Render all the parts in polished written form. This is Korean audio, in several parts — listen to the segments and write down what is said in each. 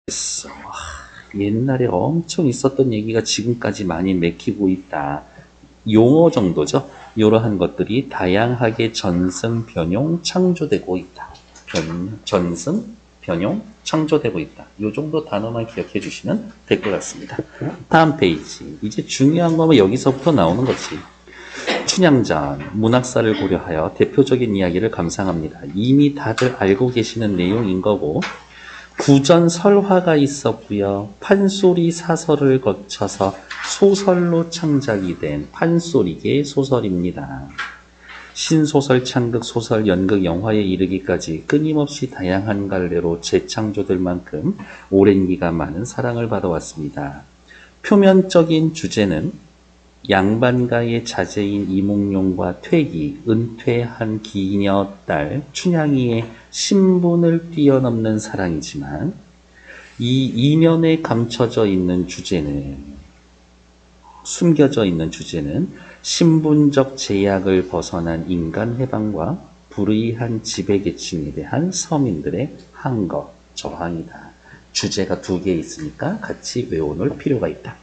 있어. 옛날에 엄청 있었던 얘기가 지금까지 많이 맥히고 있다. 용어 정도죠. 이러한 것들이 다양하게 전승, 변용, 창조되고 있다. 전승, 변용, 창조되고 있다. 이 정도 단어만 기억해 주시면 될 것 같습니다. 다음 페이지. 이제 중요한 거면 여기서부터 나오는 거지. 춘향전, 문학사를 고려하여 대표적인 이야기를 감상합니다. 이미 다들 알고 계시는 내용인 거고, 구전 설화가 있었고요. 판소리 사설을 거쳐서 소설로 창작이 된 판소리계 소설입니다. 신소설, 창극, 소설, 연극, 영화에 이르기까지 끊임없이 다양한 갈래로 재창조될 만큼 오랜 기간 많은 사랑을 받아왔습니다. 표면적인 주제는 양반가의 자제인 이몽룡과 퇴기, 은퇴한 기녀 딸 춘향이의 신분을 뛰어넘는 사랑이지만 이 이면에 감춰져 있는 주제는, 숨겨져 있는 주제는 신분적 제약을 벗어난 인간 해방과 불의한 지배계층에 대한 서민들의 항거, 저항이다. 주제가 두 개 있으니까 같이 외워놓을 필요가 있다.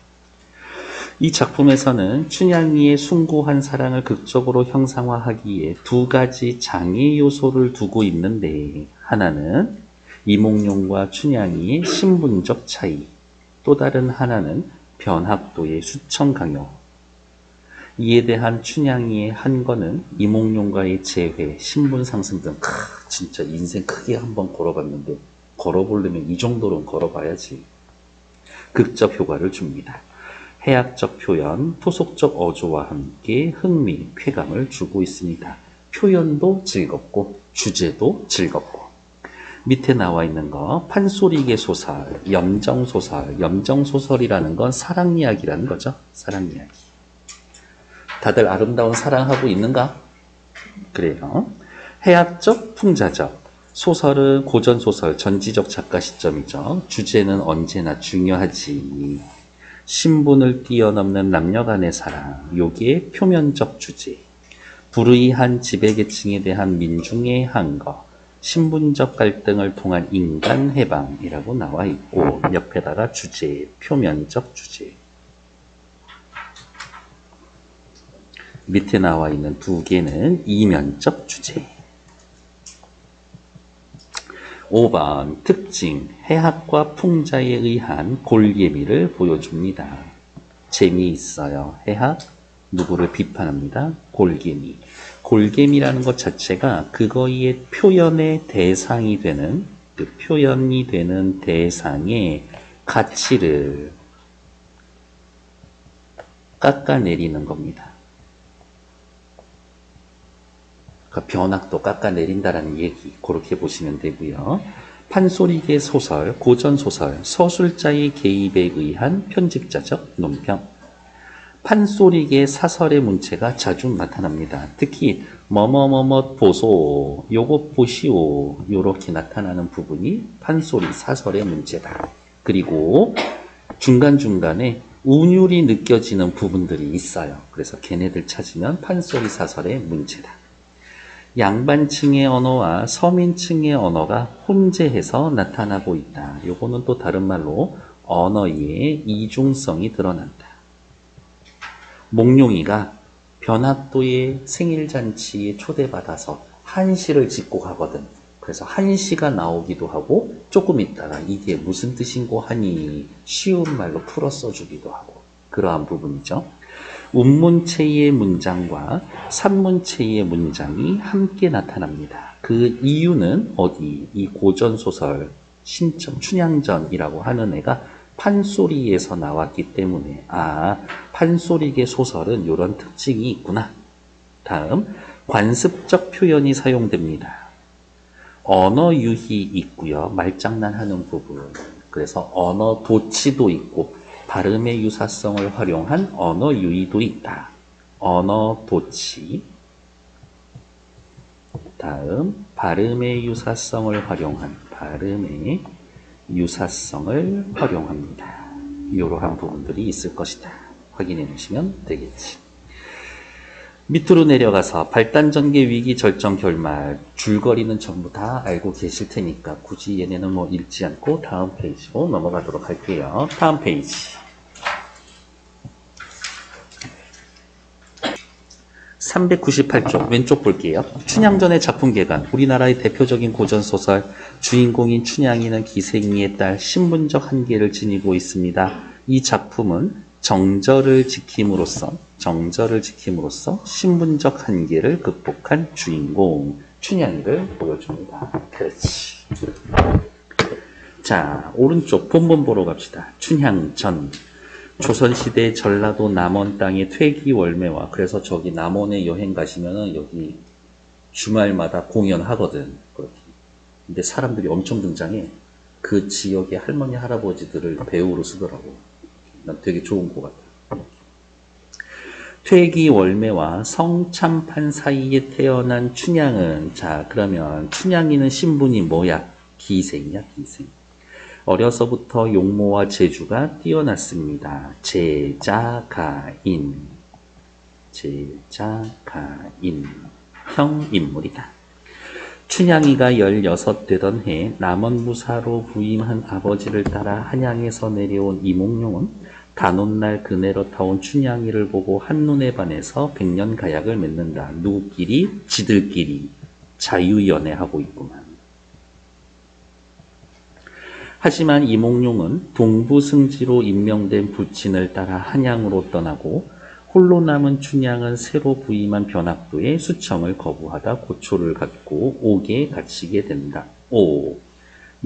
이 작품에서는 춘향이의 숭고한 사랑을 극적으로 형상화하기에 두 가지 장애 요소를 두고 있는데, 하나는 이몽룡과 춘향이의 신분적 차이, 또 다른 하나는 변학도의 수청 강요. 이에 대한 춘향이의 한거는 이몽룡과의 재회, 신분 상승 등 진짜 인생 크게 한번 걸어봤는데 걸어보려면 이 정도로는 걸어봐야지. 극적 효과를 줍니다. 해학적 표현, 토속적 어조와 함께 흥미, 쾌감을 주고 있습니다. 표현도 즐겁고 주제도 즐겁고. 밑에 나와 있는 거 판소리계 소설, 염정소설. 염정소설이라는 건 사랑 이야기라는 거죠. 사랑 이야기. 다들 아름다운 사랑하고 있는가? 그래요. 해학적, 풍자적. 소설은 고전소설, 전지적 작가 시점이죠. 주제는 언제나 중요하지. 신분을 뛰어넘는 남녀 간의 사랑, 요게 표면적 주제. 불의한 지배계층에 대한 민중의 항거, 신분적 갈등을 통한 인간 해방이라고 나와 있고, 옆에다가 주제, 표면적 주제. 밑에 나와 있는 두 개는 이면적 주제. 5번 특징, 해학과 풍자에 의한 골개미를 보여줍니다. 재미있어요. 해학, 누구를 비판합니다. 골개미. 골개미라는 것 자체가 그거의 표현의 대상이 되는, 그 표현이 되는 대상의 가치를 깎아내리는 겁니다. 변학도 깎아내린다라는 얘기, 그렇게 보시면 되고요. 판소리계 소설, 고전소설, 서술자의 개입에 의한 편집자적 논평. 판소리계 사설의 문체가 자주 나타납니다. 특히 뭐뭐뭐뭐 보소, 요거 보시오, 요렇게 나타나는 부분이 판소리 사설의 문체다. 그리고 중간중간에 운율이 느껴지는 부분들이 있어요. 그래서 걔네들 찾으면 판소리 사설의 문체다. 양반층의 언어와 서민층의 언어가 혼재해서 나타나고 있다. 요거는 또 다른 말로 언어의 이중성이 드러난다. 몽룡이가 변학도의 생일잔치에 초대받아서 한시를 짓고 가거든. 그래서 한시가 나오기도 하고 조금 있다가 이게 무슨 뜻인고 하니 쉬운 말로 풀어 써주기도 하고, 그러한 부분이죠. 운문체의 문장과 산문체의 문장이 함께 나타납니다. 그 이유는 어디? 이 고전소설 신청 춘향전이라고 하는 애가 판소리에서 나왔기 때문에, 판소리계 소설은 이런 특징이 있구나. 다음, 관습적 표현이 사용됩니다. 언어 유희 있고요. 말장난하는 부분. 그래서 언어 도치도 있고 발음의 유사성을 활용한 언어 유희도 있다. 언어 도치. 다음, 발음의 유사성을 활용한, 발음의 유사성을 활용합니다. 이러한 부분들이 있을 것이다. 확인해 주시면 되겠지. 밑으로 내려가서 발단전개 위기 절정 결말 줄거리는 전부 다 알고 계실 테니까 굳이 얘네는 뭐 읽지 않고 다음 페이지로 넘어가도록 할게요. 다음 페이지. 398쪽 왼쪽 볼게요. 춘향전의 작품 개관. 우리나라의 대표적인 고전소설. 주인공인 춘향이는 기생이의 딸, 신분적 한계를 지니고 있습니다. 이 작품은 정절을 지킴으로써 신분적 한계를 극복한 주인공 춘향이를 보여줍니다. 그렇지. 자, 오른쪽 본문 보러 갑시다. 춘향전. 조선시대 전라도 남원 땅의 퇴기월매와, 그래서 저기 남원에 여행 가시면은 여기 주말마다 공연하거든. 그렇게. 근데 사람들이 엄청 등장해. 그 지역의 할머니, 할아버지들을 배우로 쓰더라고. 난 되게 좋은 것 같아. 퇴기월매와 성참판 사이에 태어난 춘향은, 자, 그러면 춘향이는 신분이 뭐야? 기생이야, 기생. 어려서부터 용모와 재주가 뛰어났습니다. 제자가인, 형 인물이다. 춘향이가 16 되던 해 남원무사로 부임한 아버지를 따라 한양에서 내려온 이몽룡은 단오날 그네로 타온 춘향이를 보고 한눈에 반해서 백년가약을 맺는다. 누구끼리? 지들끼리 자유연애하고 있구만. 하지만 이몽룡은 동부승지로 임명된 부친을 따라 한양으로 떠나고 홀로 남은 춘향은 새로 부임한 변학도의 수청을 거부하다 고초를 갖고 옥에 갇히게 된다.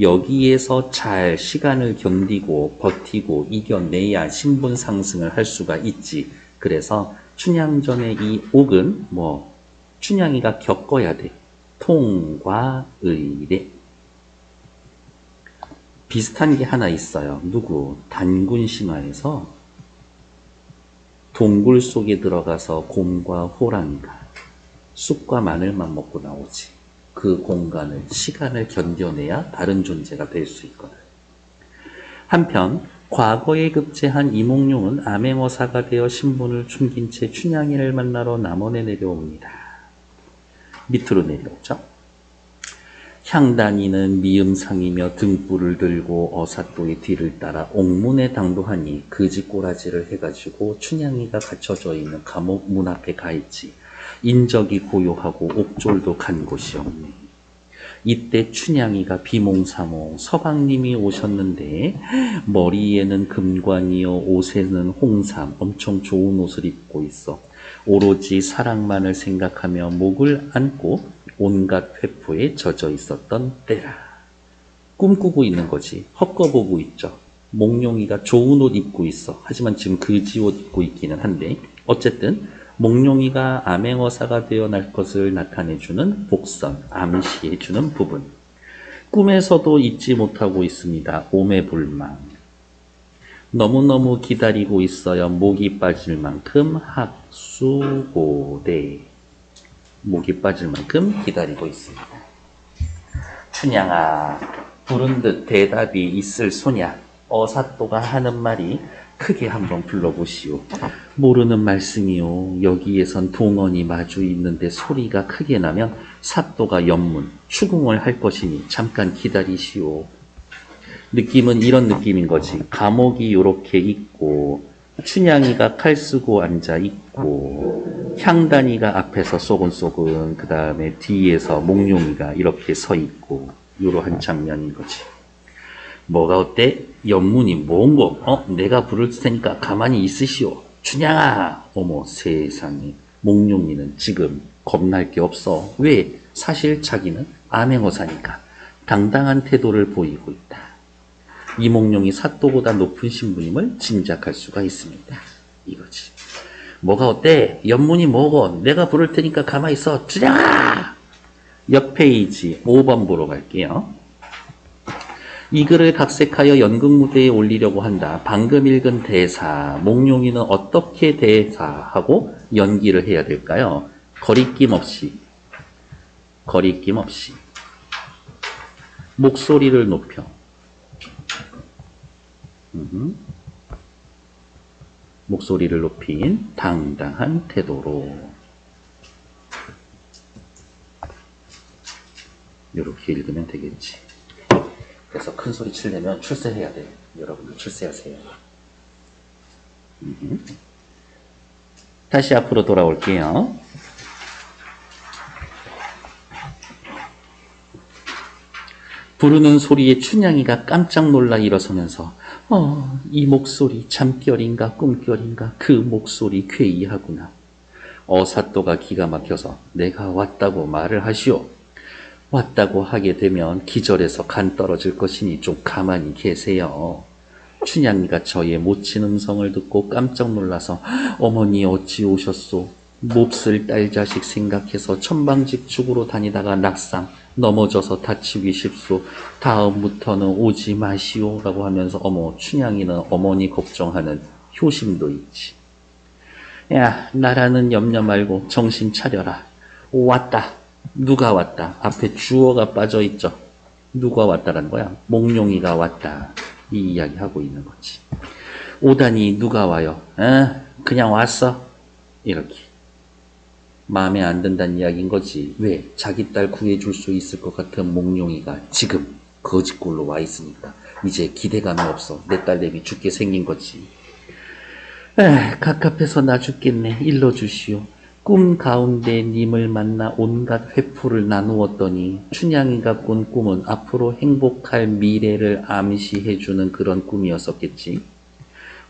여기에서 잘 시간을 견디고 버티고 이겨내야 신분 상승을 할 수가 있지. 그래서 춘향전의 이 옥은 뭐 춘향이가 겪어야 돼. 통과의례. 비슷한 게 하나 있어요. 누구? 단군 신화에서 동굴 속에 들어가서 곰과 호랑이가 쑥과 마늘만 먹고 나오지. 그 공간을, 시간을 견뎌내야 다른 존재가 될 수 있거든. 한편 과거에 급제한 이몽룡은 암행어사가 되어 신분을 숨긴 채 춘향이를 만나러 남원에 내려옵니다. 밑으로 내려오죠. 향단이는 미음상이며 등불을 들고 어사또의 뒤를 따라 옥문에 당도하니 거지꼬라지를 해가지고 춘향이가 갇혀져 있는 감옥 문 앞에 가 있지. 인적이 고요하고 옥졸도 간 곳이 없네. 이때 춘향이가 비몽사몽 서방님이 오셨는데 머리에는 금관이요 옷에는 홍삼, 엄청 좋은 옷을 입고 있어. 오로지 사랑만을 생각하며 목을 안고 온갖 회포에 젖어 있었던 때라. 꿈꾸고 있는 거지. 헛거보고 있죠. 몽룡이가 좋은 옷 입고 있어. 하지만 지금 거지 옷 입고 있기는 한데 어쨌든 몽룡이가 암행어사가 되어날 것을 나타내주는 복선, 암시해주는 부분. 꿈에서도 잊지 못하고 있습니다. 오매불망. 너무너무 기다리고 있어요. 목이 빠질 만큼 학수고대. 목이 빠질 만큼 기다리고 있습니다. 춘향아, 부른 듯 대답이 있을 소냐. 어사또가 하는 말이 크게 한번 불러보시오. 모르는 말씀이요. 여기에선 동원이 마주 있는데 소리가 크게 나면 사또가 연문, 추궁을 할 것이니 잠깐 기다리시오. 느낌은 이런 느낌인 거지. 감옥이 요렇게 있고 춘향이가 칼 쓰고 앉아 있고 향단이가 앞에서 쏘근쏘근 그 다음에 뒤에서 몽룡이가 이렇게 서 있고 이러한 장면인 거지. 뭐가 어때? 연문이 뭔고? 내가 부를 테니까 가만히 있으시오. 춘향아! 어머 세상에. 몽룡이는 지금 겁날 게 없어. 왜? 사실 자기는 암행어사니까 당당한 태도를 보이고 있다. 이몽룡이 사또보다 높은 신분임을 짐작할 수가 있습니다. 이거지. 뭐가 어때? 연문이 뭐고? 내가 부를 테니까 가만히 있어. 춘향아! 옆 페이지 5번 보러 갈게요. 이 글을 각색하여 연극무대에 올리려고 한다. 방금 읽은 대사, 몽룡이는 어떻게 대사하고 연기를 해야 될까요? 거리낌 없이 목소리를 높여 목소리를 높인 당당한 태도로 이렇게 읽으면 되겠지. 그래서 큰 소리 치려면 출세해야 돼. 여러분들 출세하세요. 다시 앞으로 돌아올게요. 부르는 소리에 춘향이가 깜짝 놀라 일어서면서 이 목소리 잠결인가 꿈결인가 그 목소리 괴이하구나. 어사또가 기가 막혀서 내가 왔다고 말을 하시오. 왔다고 하게 되면 기절해서 간 떨어질 것이니 좀 가만히 계세요. 춘향이가 저의 모친 음성을 듣고 깜짝 놀라서 어머니 어찌 오셨소? 몹쓸 딸 자식 생각해서 천방직축으로 다니다가 낙상 넘어져서 다치기 쉽소. 다음부터는 오지 마시오 라고 하면서 춘향이는 어머니 걱정하는 효심도 있지. 야, 나라는 염려 말고 정신 차려라. 왔다. 누가 왔다. 앞에 주어가 빠져있죠. 누가 왔다라는 거야? 몽룡이가 왔다. 이 이야기 하고 있는 거지. 오다니 누가 와요? 그냥 왔어. 이렇게. 마음에 안 든다는 이야기인 거지. 왜? 자기 딸 구해줄 수 있을 것 같은 몽룡이가 지금 거짓골로 와 있으니까 이제 기대감이 없어. 내 딸내미 죽게 생긴 거지. 갑갑해서 나 죽겠네. 일러주시오. 꿈 가운데 님을 만나 온갖 회포를 나누었더니 춘향이가 꾼 꿈은 앞으로 행복할 미래를 암시해주는 그런 꿈이었었겠지.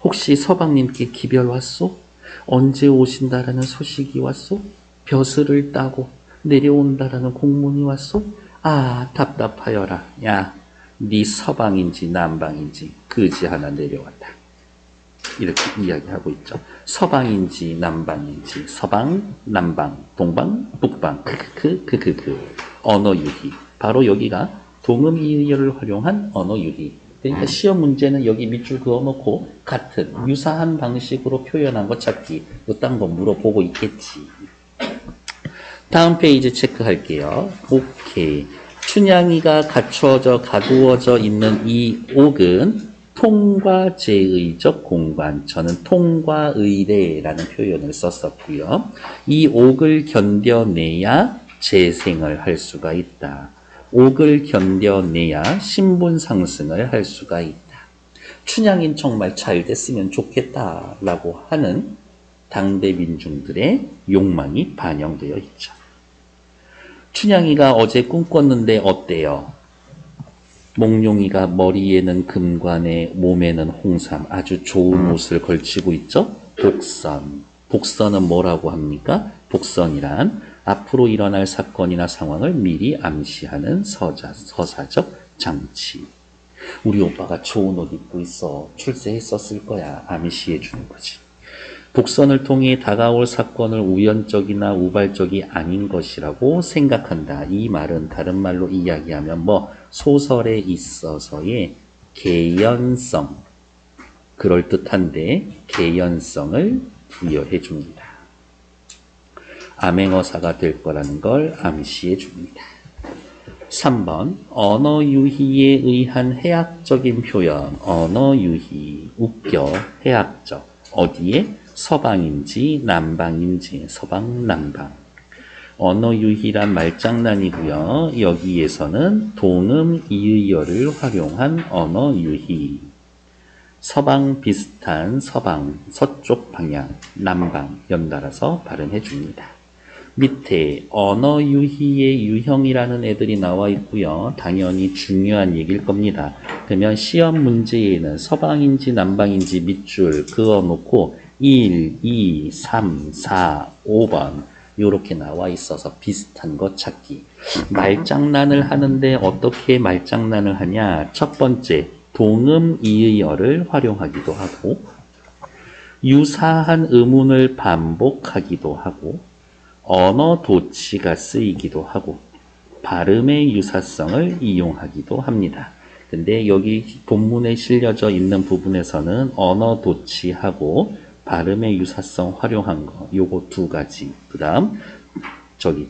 혹시 서방님께 기별 왔소? 언제 오신다라는 소식이 왔소? 벼슬을 따고 내려온다라는 공문이 왔소? 아, 답답하여라. 야, 네 서방인지 남방인지 그지 하나 내려왔다. 이렇게 이야기하고 있죠. 서방인지 남방인지 서방, 남방, 동방, 북방 언어유희. 바로 여기가 동음이의어를 활용한 언어유희. 그러니까 시험 문제는 여기 밑줄 그어놓고 같은 유사한 방식으로 표현한 거 찾기. 이딴 거 물어보고 있겠지. 다음 페이지 체크할게요. 오케이. 춘향이가 가두어져 있는 이 옥은 통과 제의적 공간. 저는 통과의례라는 표현을 썼었고요. 이 옥을 견뎌내야 재생을 할 수가 있다. 옥을 견뎌내야 신분 상승을 할 수가 있다. 춘향인 정말 잘 됐으면 좋겠다라고 하는 당대 민중들의 욕망이 반영되어 있죠. 춘향이가 어제 꿈꿨는데 어때요? 몽룡이가 머리에는 금관에 몸에는 홍삼 아주 좋은 옷을 걸치고 있죠. 복선. 복선은 뭐라고 합니까? 복선이란 앞으로 일어날 사건이나 상황을 미리 암시하는 서사적 장치. 우리 오빠가 좋은 옷 입고 있어. 출세했었을 거야. 암시해 주는 거지. 복선을 통해 다가올 사건을 우연적이나 우발적이 아닌 것이라고 생각한다. 이 말은 다른 말로 이야기하면 소설에 있어서의 개연성, 그럴듯한데 개연성을 부여해 줍니다. 암행어사가 될 거라는 걸 암시해 줍니다. 3번 언어유희에 의한 해학적인 표현. 언어유희, 웃겨, 해학적. 어디에? 서방인지 남방인지. 서방, 남방. 언어유희란 말장난이고요. 여기에서는 동음 이의어를 활용한 언어유희. 서방 비슷한 서방, 서쪽 방향, 남방 연달아서 발음해 줍니다. 밑에 언어유희의 유형이라는 애들이 나와 있고요. 당연히 중요한 얘기일 겁니다. 그러면 시험 문제에는 서방인지 남방인지 밑줄 그어놓고 1, 2, 3, 4, 5번 이렇게 나와 있어서 비슷한 거 찾기. 말장난을 하는데 어떻게 말장난을 하냐? 첫 번째, 동음 이의어를 활용하기도 하고 유사한 의문을 반복하기도 하고 언어 도치가 쓰이기도 하고 발음의 유사성을 이용하기도 합니다. 근데 여기 본문에 실려져 있는 부분에서는 언어 도치하고 발음의 유사성 활용한 거 요거 두 가지. 그 다음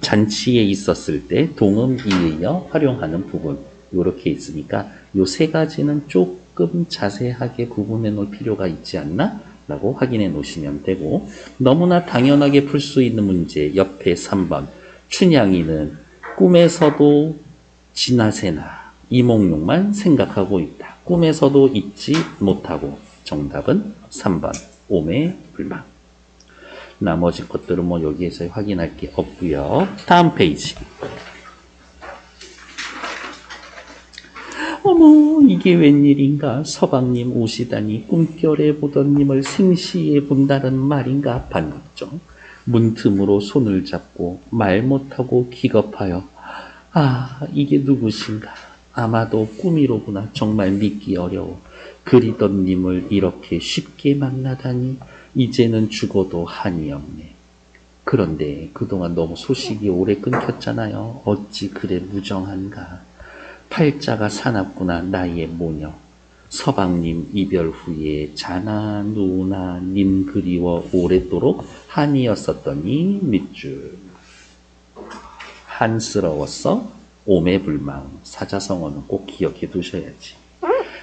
잔치에 있었을 때 동음 이의어 활용하는 부분 요렇게 있으니까 요 세 가지는 조금 자세하게 구분해 놓을 필요가 있지 않나? 라고 확인해 놓으시면 되고 너무나 당연하게 풀 수 있는 문제 옆에 3번 춘향이는 꿈에서도 지나세나 이몽룡만 생각하고 있다. 꿈에서도 잊지 못하고. 정답은 3번 오매불망. 나머지 것들은 뭐 여기에서 확인할 게 없고요. 다음 페이지. 어머, 이게 웬일인가. 서방님 오시다니 꿈결에 보던 님을 생시에 본다는 말인가. 반걱정. 문틈으로 손을 잡고 말 못하고 기겁하여 아, 이게 누구신가. 아마도 꿈이로구나. 정말 믿기 어려워. 그리던 님을 이렇게 쉽게 만나다니 이제는 죽어도 한이 없네. 그런데 그동안 너무 소식이 오래 끊겼잖아요. 어찌 그래 무정한가. 팔자가 사납구나 나의 모녀. 서방님 이별 후에 자나 누나 님 그리워 오랫도록 한이었었더니 밑줄. 한스러웠어 오매불망. 사자성어는 꼭 기억해 두셔야지.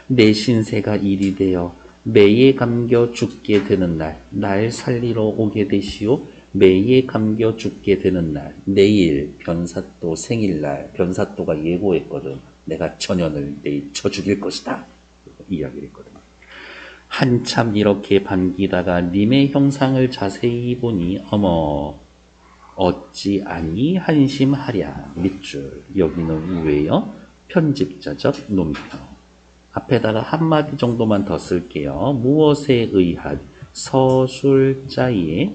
내 신세가 일이 되어 매에 감겨 죽게 되는 날, 날 살리러 오게 되시오. 매에 감겨 죽게 되는 날, 내일 변사또 생일날. 변사또가 예고했거든. 내가 전현을 내일 쳐 죽일 것이다. 이야기를 했거든. 한참 이렇게 반기다가 님의 형상을 자세히 보니 어머 어찌 아니 한심하랴. 밑줄. 여기는 우회요. 편집자적 논평. 앞에다가 한마디 정도만 더 쓸게요. 무엇에 의한 서술자의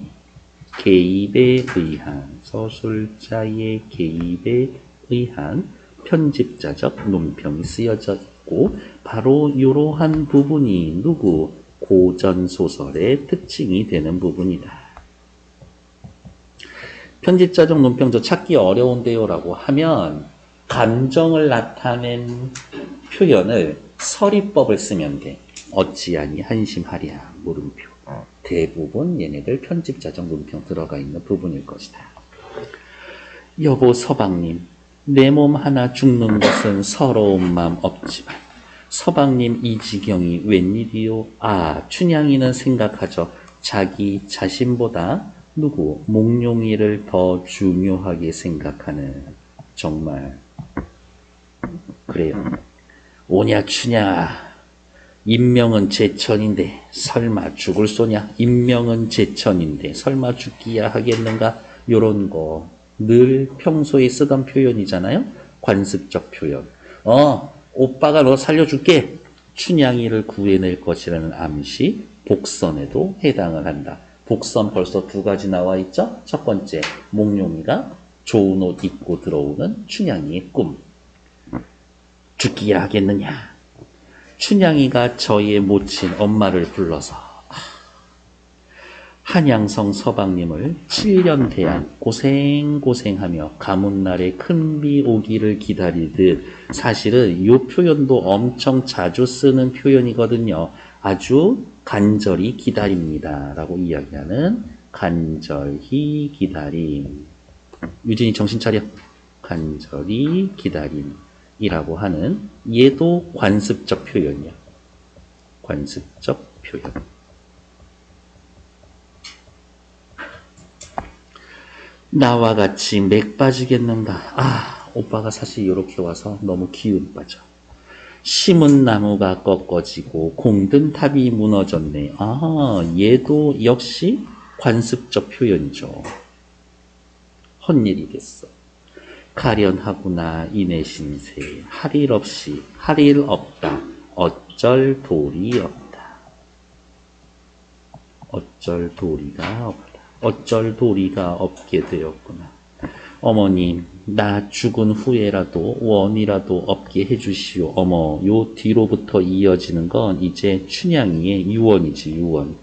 개입에 의한 서술자의 개입에 의한 편집자적 논평이 쓰여져 있고 바로 이러한 부분이 누구? 고전소설의 특징이 되는 부분이다. 편집자적 논평 저 찾기 어려운데요 라고 하면 감정을 나타낸 표현을 서리법을 쓰면 돼. 어찌하니 한심하랴 물음표. 대부분 얘네들 편집자적 논평 들어가 있는 부분일 것이다. 여보 서방님, 내 몸 하나 죽는 것은 서러운 마음 없지만 서방님 이 지경이 웬일이요? 아, 춘향이는 생각하죠. 자기 자신보다 누구? 몽룡이를 더 중요하게 생각하는. 정말 그래요. 오냐 춘향아, 인명은 제천인데 설마 죽을 소냐? 인명은 제천인데 설마 죽기야 하겠는가? 요런 거 늘 평소에 쓰던 표현이잖아요. 관습적 표현. 오빠가 너 살려줄게. 춘향이를 구해낼 것이라는 암시, 복선에도 해당을 한다. 복선 벌써 두 가지 나와 있죠. 첫 번째, 몽룡이가 좋은 옷 입고 들어오는 춘향이의 꿈. 죽기야 하겠느냐. 춘향이가 저의 모친 엄마를 불러서 한양성 서방님을 7년 대한 고생하며 가문날에 큰 비 오기를 기다리듯. 사실은 이 표현도 엄청 자주 쓰는 표현이거든요. 아주 간절히 기다립니다 라고 이야기하는 간절히 기다림. 유진이 정신 차려. 간절히 기다림이라고 하는 얘도 관습적 표현이야. 관습적 표현. 나와 같이 맥 빠지겠는가. 아, 오빠가 사실 이렇게 와서 너무 기운 빠져. 심은 나무가 꺾어지고 공든 탑이 무너졌네. 아, 얘도 역시 관습적 표현이죠. 헛일이 됐어. 가련하구나 이내 신세. 할 일 없이 할 일 없다. 어쩔 도리 없다. 어쩔 도리가 없다. 어쩔 도리가 없게 되었구나. 어머님, 나 죽은 후에라도 원이라도 없게 해주시오. 어머, 요 뒤로부터 이어지는 건 이제 춘향이의 유언이지, 유언.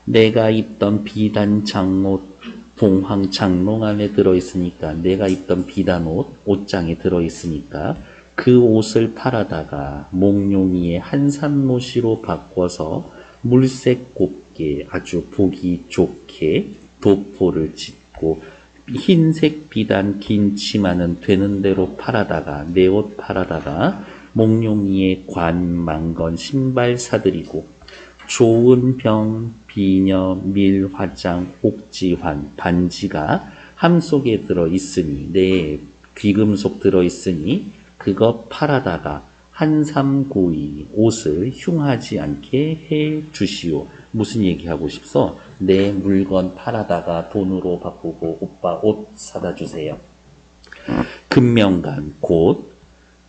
내가 입던 비단 장옷 봉황 장롱 안에 들어있으니까, 내가 입던 비단 옷장에 들어있으니까 그 옷을 팔아다가 몽룡이의 한산모시로 바꿔서 물색 곱게 아주 보기 좋게 도포를 짓고 흰색 비단 긴 치마는 되는 대로 팔아다가 내 옷 팔아다가 몽룡이의 관, 망건, 신발 사들이고 좋은 병, 비녀, 밀, 화장, 옥지환, 반지가 함 속에 들어 있으니 내 귀금속 들어있으니 그거 팔아다가 한삼고이 옷을 흉하지 않게 해 주시오. 무슨 얘기하고 싶어? 내 물건 팔아다가 돈으로 바꾸고 오빠 옷 사다 주세요. 금명간 곧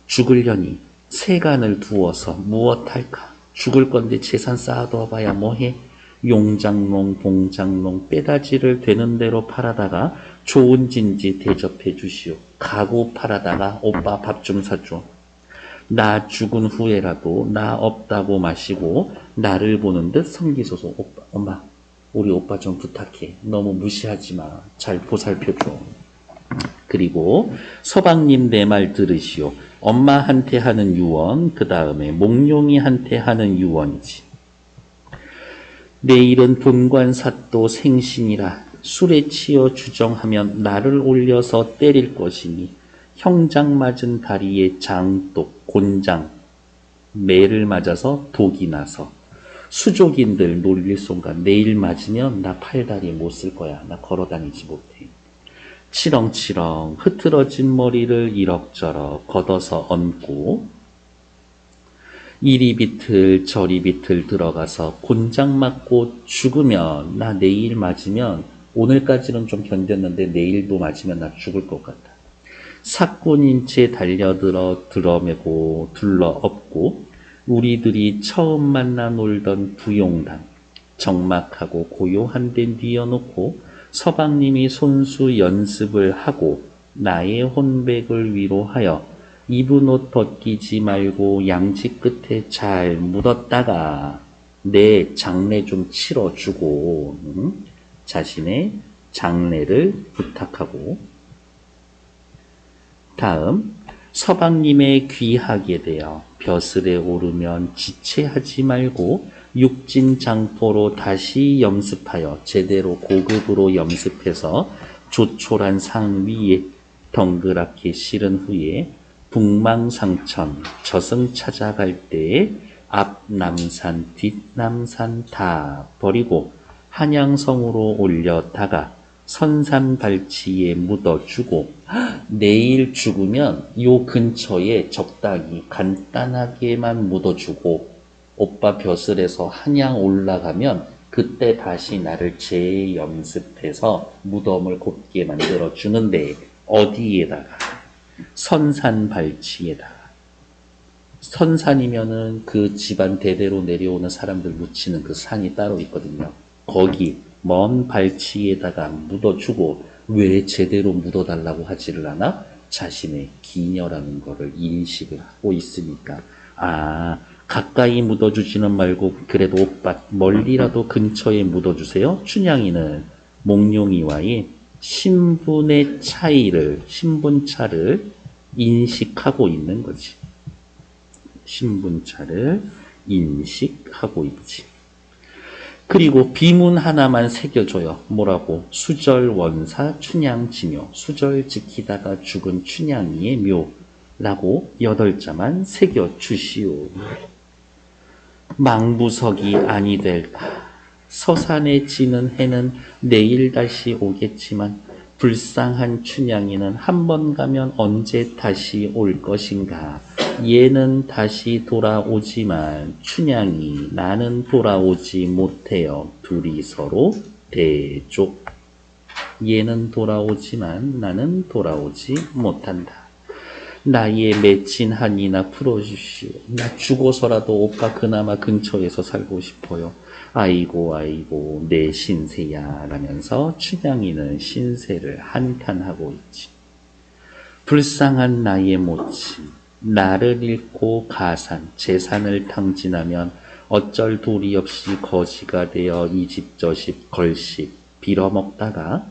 죽으려니 세간을 두어서 무엇할까? 죽을 건데 재산 쌓아둬봐야 뭐해? 용장롱 봉장롱 빼다지를 되는 대로 팔아다가 좋은 진지 대접해 주시오. 가구 팔아다가 오빠 밥 좀 사줘. 나 죽은 후에라도 나 없다고 마시고 나를 보는 듯 섬기소서. 오빠, 엄마, 우리 오빠 좀 부탁해. 너무 무시하지 마. 잘 보살펴줘. 그리고 서방님 내 말 들으시오. 엄마한테 하는 유언, 그 다음에 몽룡이한테 하는 유언이지. 내일은 본관사또 생신이라 술에 치여 주정하면 나를 올려서 때릴 것이니 형장 맞은 다리에 장독, 곤장, 매를 맞아서 독이 나서 수족인들 놀릴 순간 내일 맞으면 나 팔다리 못 쓸 거야. 나 걸어다니지 못해. 치렁치렁 흐트러진 머리를 이럭저럭 걷어서 얹고 이리 비틀 저리 비틀 들어가서 곤장 맞고 죽으면 나 내일 맞으면 오늘까지는 좀 견뎠는데 내일도 맞으면 나 죽을 것 같다. 사꾼인 채 달려들어 드러매고 둘러엎고 우리들이 처음 만나 놀던 부용당 적막하고 고요한 데 뉘어놓고 서방님이 손수 연습을 하고 나의 혼백을 위로하여 입은 옷 벗기지 말고 양지 끝에 잘 묻었다가 내 장례 좀 치러주고 자신의 장례를 부탁하고 다음 서방님의 귀하게 되어 벼슬에 오르면 지체하지 말고 육진장포로 다시 염습하여 제대로 고급으로 염습해서 조촐한 상 위에 덩그랗게 실은 후에 북망상천 저승 찾아갈 때에 앞남산 뒷남산 다 버리고 한양성으로 올려다가 선산발치에 묻어주고 내일 죽으면 요 근처에 적당히 간단하게만 묻어주고 오빠 벼슬에서 한양 올라가면 그때 다시 나를 재연습해서 무덤을 곱게 만들어주는데 어디에다가? 선산발치에다가. 선산이면은 그 집안 대대로 내려오는 사람들 묻히는 그 산이 따로 있거든요. 거기 먼 발치에다가 묻어주고 왜 제대로 묻어달라고 하지를 않아? 자신의 기녀라는 거를 인식을 하고 있으니까 가까이 묻어주지는 말고 그래도 오빠 멀리라도 근처에 묻어주세요. 춘향이는 몽룡이와의 신분의 차이를 신분차를 인식하고 있는 거지. 신분차를 인식하고 있지. 그리고 비문 하나만 새겨줘요. 뭐라고? 수절원사 춘향지묘. 수절 지키다가 죽은 춘향이의 묘라고 8자만 새겨주시오. 망부석이 아니 될까. 서산에 지는 해는 내일 다시 오겠지만 불쌍한 춘향이는 한 번 가면 언제 다시 올 것인가. 얘는 다시 돌아오지만 춘향이 나는 돌아오지 못해요. 둘이 서로 대조. 얘는 돌아오지만 나는 돌아오지 못한다. 나의 맺힌 한이나 풀어주시오. 나 죽어서라도 오빠 그나마 근처에서 살고 싶어요. 아이고 아이고 내 신세야 라면서 춘향이는 신세를 한탄하고 있지. 불쌍한 나의 모친. 나를 잃고 가산, 재산을 탕진하면 어쩔 도리 없이 거지가 되어 이 집 저 집 걸식 빌어먹다가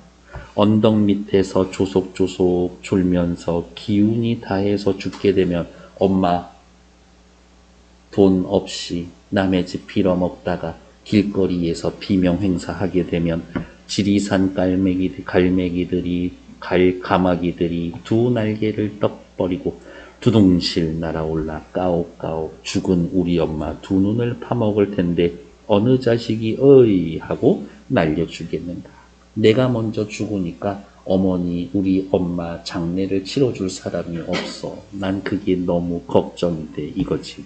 언덕 밑에서 조속조속 졸면서 기운이 다해서 죽게 되면 엄마 돈 없이 남의 집 빌어먹다가 길거리에서 비명행사하게 되면 지리산 갈매기들이 가마귀들이 두 날개를 떡버리고 두둥실 날아올라 까옥까옥 죽은 우리 엄마 두 눈을 파먹을 텐데 어느 자식이 어이 하고 날려주겠는가. 내가 먼저 죽으니까 어머니, 우리 엄마 장례를 치러줄 사람이 없어. 난 그게 너무 걱정이 돼. 이거지.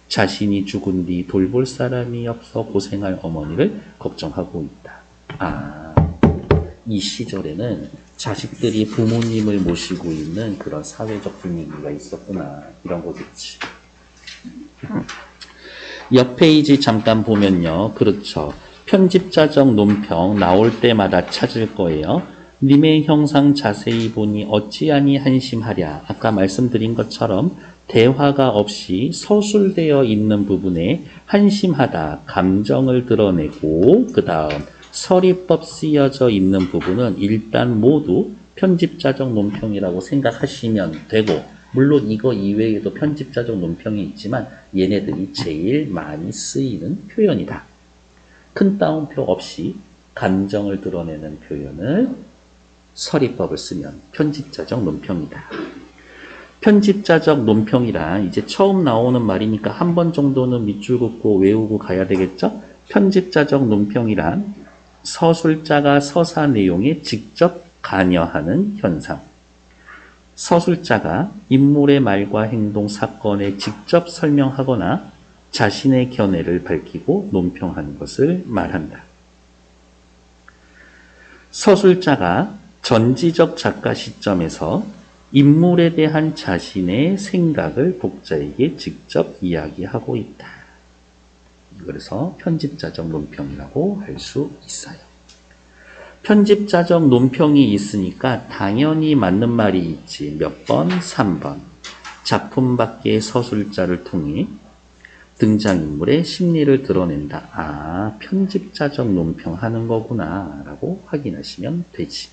자신이 죽은 뒤 돌볼 사람이 없어 고생할 어머니를 걱정하고 있다. 아, 이 시절에는 자식들이 부모님을 모시고 있는 그런 사회적 분위기가 있었구나. 이런 거겠지. 옆 페이지 잠깐 보면요. 그렇죠. 편집자적 논평 나올 때마다 찾을 거예요. 님의 형상 자세히 보니 어찌하니 한심하랴. 아까 말씀드린 것처럼 대화가 없이 서술되어 있는 부분에 한심하다, 감정을 드러내고 그 다음 서리법 쓰여져 있는 부분은 일단 모두 편집자적 논평이라고 생각하시면 되고, 물론 이거 이외에도 편집자적 논평이 있지만 얘네들이 제일 많이 쓰이는 표현이다. 큰 따옴표 없이 감정을 드러내는 표현을 서리법을 쓰면 편집자적 논평이다. 편집자적 논평이란 이제 처음 나오는 말이니까 한 번 정도는 밑줄 긋고 외우고 가야 되겠죠? 편집자적 논평이란 서술자가 서사 내용에 직접 관여하는 현상. 서술자가 인물의 말과 행동, 사건에 직접 설명하거나 자신의 견해를 밝히고 논평하는 것을 말한다. 서술자가 전지적 작가 시점에서 인물에 대한 자신의 생각을 독자에게 직접 이야기하고 있다. 그래서 편집자적 논평이라고 할 수 있어요. 편집자적 논평이 있으니까 당연히 맞는 말이 있지. 몇 번? 3번. 작품 밖의 서술자를 통해 등장인물의 심리를 드러낸다. 아, 편집자적 논평하는 거구나 라고 확인하시면 되지.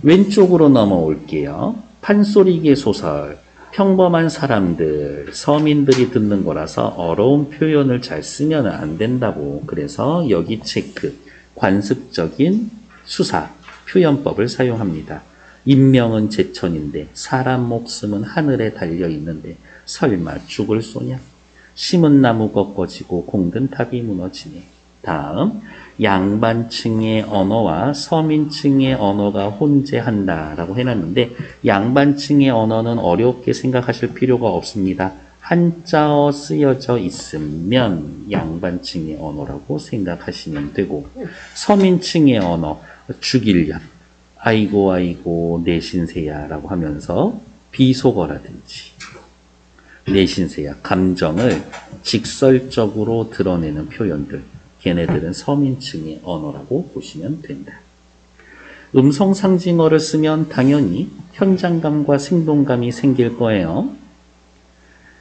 왼쪽으로 넘어올게요. 판소리계 소설, 평범한 사람들, 서민들이 듣는 거라서 어려운 표현을 잘 쓰면 안 된다고. 그래서 여기 체크, 관습적인 수사, 표현법을 사용합니다. 인명은 제천인데 사람 목숨은 하늘에 달려있는데 설마 죽을 소냐? 심은 나무 꺾어지고 공든 탑이 무너지네. 다음, 양반층의 언어와 서민층의 언어가 혼재한다 라고 해놨는데 양반층의 언어는 어렵게 생각하실 필요가 없습니다. 한자어 쓰여져 있으면 양반층의 언어라고 생각하시면 되고, 서민층의 언어, 죽일년, 아이고 아이고 내 신세야 라고 하면서 비속어라든지 내신세야, 감정을 직설적으로 드러내는 표현들, 걔네들은 서민층의 언어라고 보시면 된다. 음성 상징어를 쓰면 당연히 현장감과 생동감이 생길 거예요.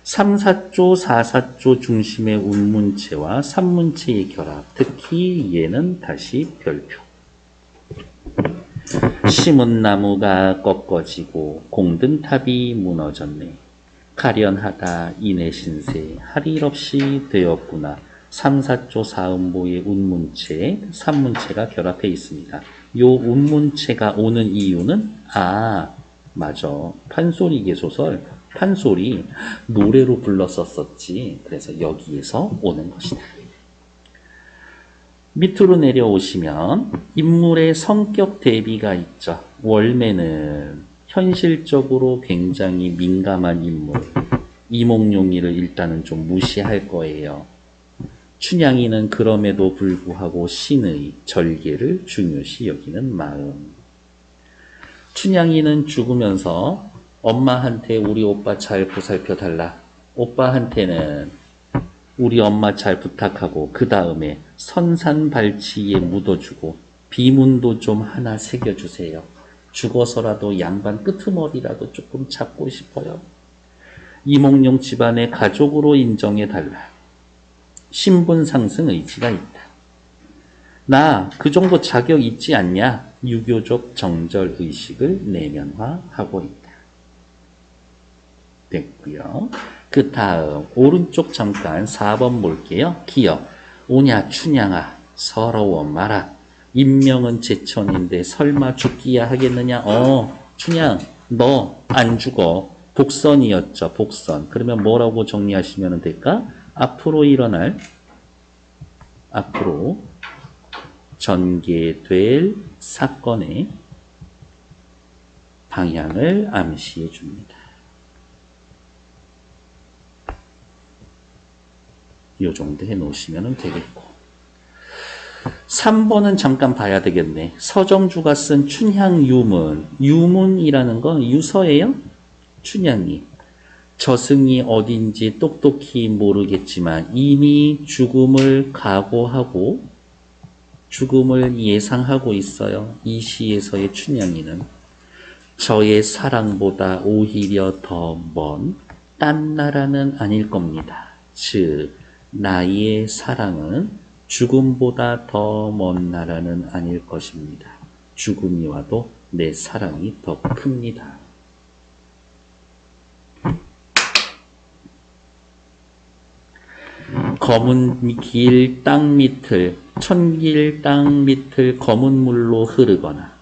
3, 4조, 4, 4조 중심의 운문체와 산문체의 결합, 특히 얘는 다시 별표. 심은 나무가 꺾어지고 공든 탑이 무너졌네. 가련하다 이내 신세 할 일 없이 되었구나. 3, 4조 사음보의 운문체, 산문체가 결합해 있습니다. 요 운문체가 오는 이유는 맞아. 판소리계 소설, 판소리 노래로 불렀었지. 그래서 여기에서 오는 것이다. 밑으로 내려오시면 인물의 성격 대비가 있죠. 월매는 현실적으로 굉장히 민감한 인물, 이몽룡이를 일단은 좀 무시할 거예요. 춘향이는 그럼에도 불구하고 신의 절개를 중요시 여기는 마음. 춘향이는 죽으면서 엄마한테 우리 오빠 잘 보살펴달라. 오빠한테는 우리 엄마 잘 부탁하고 그 다음에 선산발치에 묻어주고 비문도 좀 하나 새겨주세요. 죽어서라도 양반 끄트머리라도 조금 잡고 싶어요. 이몽룡 집안의 가족으로 인정해달라. 신분 상승 의지가 있다. 나 그 정도 자격 있지 않냐? 유교적 정절 의식을 내면화하고 있다. 됐고요. 그 다음 오른쪽 잠깐 4번 볼게요. 기억. 오냐 춘향아 서러워 마라. 인명은 제천인데 설마 죽기야 하겠느냐? 춘향 너 안 죽어. 복선이었죠. 복선. 그러면 뭐라고 정리하시면 될까? 앞으로 전개될 사건에 방향을 암시해 줍니다. 이 정도 해 놓으시면 되겠고. 3번은 잠깐 봐야 되겠네. 서정주가 쓴 춘향유문. 유문이라는 건 유서예요? 춘향이. 저승이 어딘지 똑똑히 모르겠지만 이미 죽음을 각오하고 죽음을 예상하고 있어요. 이 시에서의 춘향이는 저의 사랑보다 오히려 더 먼 딴 나라는 아닐 겁니다. 즉 나의 사랑은 죽음보다 더 먼 나라는 아닐 것입니다. 죽음이 와도 내 사랑이 더 큽니다. 검은 길 땅 밑을 천길 땅 밑을 검은 물로 흐르거나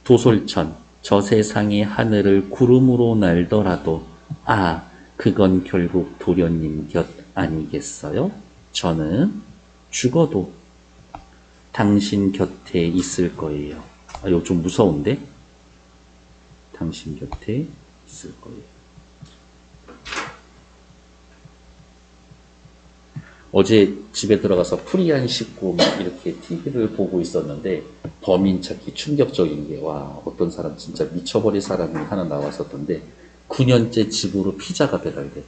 도솔천 저 세상의 하늘을 구름으로 날더라도 아 그건 결국 도련님 곁 아니겠어요? 저는 죽어도 당신 곁에 있을 거예요. 아, 이거 좀 무서운데? 당신 곁에 있을 거예요. 어제 집에 들어가서 풀이안 씻고 막 이렇게 TV를 보고 있었는데 범인 찾기 충격적인 게 와 어떤 사람 진짜 미쳐버릴 사람이 하나 나왔었던데 9년째 집으로 피자가 배달돼.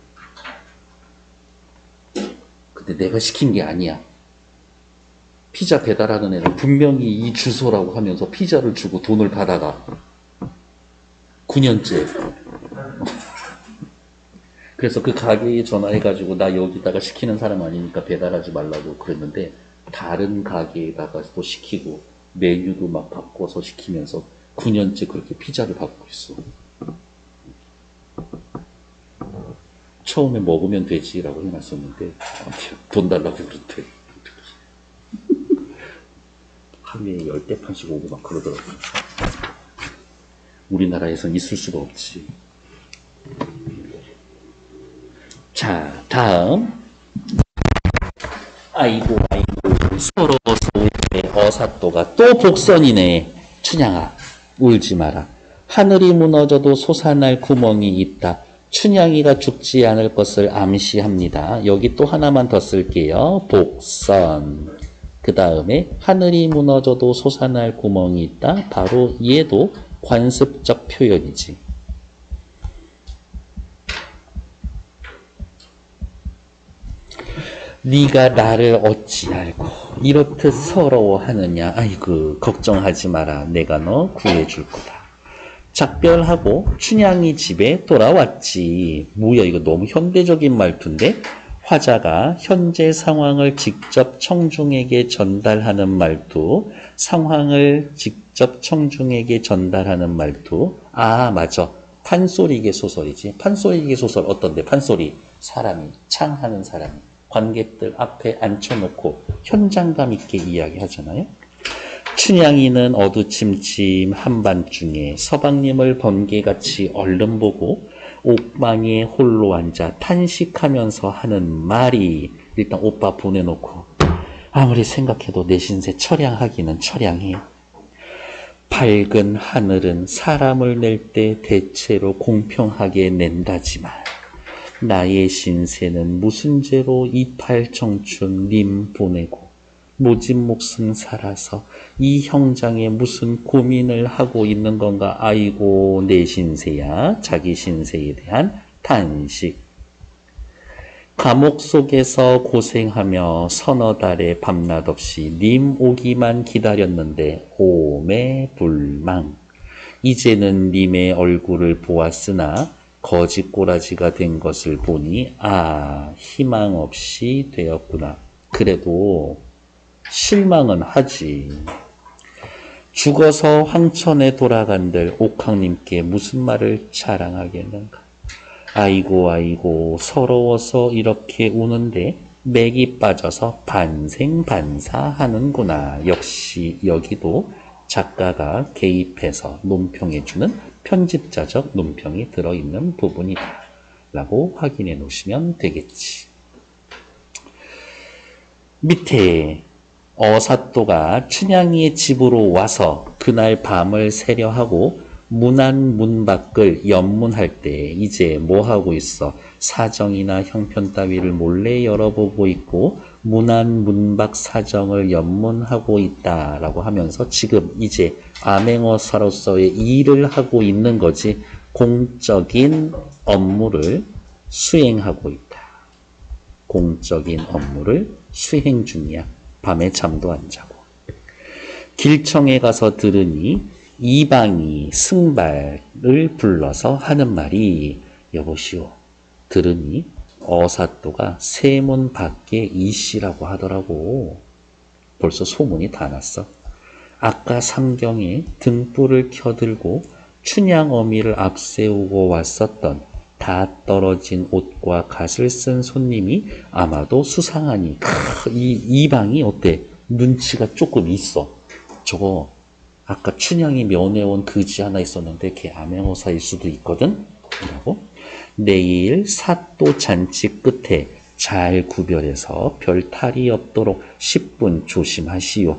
근데 내가 시킨 게 아니야. 피자 배달하는 애는 분명히 이 주소라고 하면서 피자를 주고 돈을 받아가. 9년째. 그래서 그 가게에 전화해가지고 나 여기다가 시키는 사람 아니니까 배달하지 말라고 그랬는데 다른 가게에다가 또 시키고 메뉴도 막 바꿔서 시키면서 9년째 그렇게 피자를 받고 있어. 처음에 먹으면 되지라고 해놨었는데 돈 달라고 그랬대. 하루에 10대판씩 오고 막 그러더라고. 우리나라에선 있을 수가 없지. 자, 다음. 아이고, 서러워서 울때 어사또가 또 복선이네. 춘향아, 울지 마라. 하늘이 무너져도 솟아날 구멍이 있다. 춘향이가 죽지 않을 것을 암시합니다. 여기 또 하나만 더 쓸게요. 복선. 그 다음에 하늘이 무너져도 솟아날 구멍이 있다. 바로 얘도 관습적 표현이지. 네가 나를 어찌 알고 이렇듯 서러워하느냐. 아이고 걱정하지 마라. 내가 너 구해줄 거다. 작별하고 춘향이 집에 돌아왔지. 뭐야 이거 너무 현대적인 말투인데. 화자가 현재 상황을 직접 청중에게 전달하는 말투, 상황을 직접 청중에게 전달하는 말투. 아 맞아. 판소리계 소설이지. 판소리계 소설 어떤데? 판소리 사람이 창하는 사람이 관객들 앞에 앉혀놓고 현장감 있게 이야기하잖아요. 춘향이는 어두침침 한밤중에 서방님을 번개같이 얼른 보고 옥방에 홀로 앉아 탄식하면서 하는 말이 일단 오빠 보내놓고 아무리 생각해도 내 신세 처량하기는 처량해. 밝은 하늘은 사람을 낼 때 대체로 공평하게 낸다지만 나의 신세는 무슨 죄로 이팔 청춘 님 보내고 모진 목숨 살아서 이 형장에 무슨 고민을 하고 있는 건가. 아이고 내 신세야. 자기 신세에 대한 탄식. 감옥 속에서 고생하며 서너 달의 밤낮 없이 님 오기만 기다렸는데 오매불망. 이제는 님의 얼굴을 보았으나 거짓 꼬라지가 된 것을 보니 아 희망 없이 되었구나. 그래도 실망은 하지. 죽어서 황천에 돌아간들 옥황님께 무슨 말을 자랑하겠는가. 아이고 아이고 서러워서 이렇게 우는데 맥이 빠져서 반생반사하는구나. 역시 여기도 작가가 개입해서 논평해주는 편집자적 논평이 들어있는 부분이다 라고 확인해 놓으시면 되겠지. 밑에 어사또가 춘향이의 집으로 와서 그날 밤을 새려하고 문안 문 밖을 연문할 때 이제 뭐 하고 있어? 사정이나 형편 따위를 몰래 열어보고 있고 문안 문 밖 사정을 연문하고 있다라고 하면서 지금 이제 암행어사로서의 일을 하고 있는 거지. 공적인 업무를 수행하고 있다. 공적인 업무를 수행 중이야. 밤에 잠도 안 자고. 길청에 가서 들으니 이방이 승발을 불러서 하는 말이 여보시오. 들으니 어사또가 세문 밖에 이씨라고 하더라고. 벌써 소문이 다 났어. 아까 삼경에 등불을 켜들고 춘향 어미를 앞세우고 왔었던 다 떨어진 옷과 갓을 쓴 손님이 아마도 수상하니 이 이방이 어때? 눈치가 조금 있어. 저거 아까 춘향이 면회온 그지 하나 있었는데 걔 암행어사일 수도 있거든? 라고 내일 사또 잔치 끝에 잘 구별해서 별 탈이 없도록 10분 조심하시오.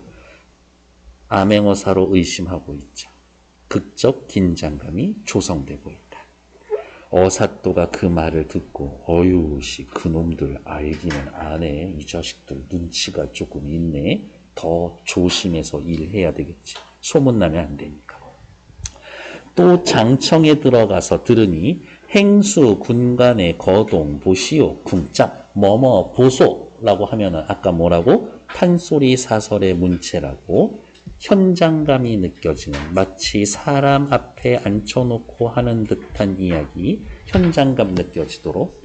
암행어사로 의심하고 있죠. 극적 긴장감이 조성되고 있다. 어사또가 그 말을 듣고 어유씨 그놈들 알기는 아네. 이 자식들 눈치가 조금 있네. 더 조심해서 일해야 되겠지. 소문나면 안 되니까. 또 장청에 들어가서 들으니 행수 군관의 거동 보시오. 쿵짝 뭐뭐 보소라고 하면은 아까 뭐라고? 판소리 사설의 문체라고 현장감이 느껴지는 마치 사람 앞에 앉혀놓고 하는 듯한 이야기, 현장감 느껴지도록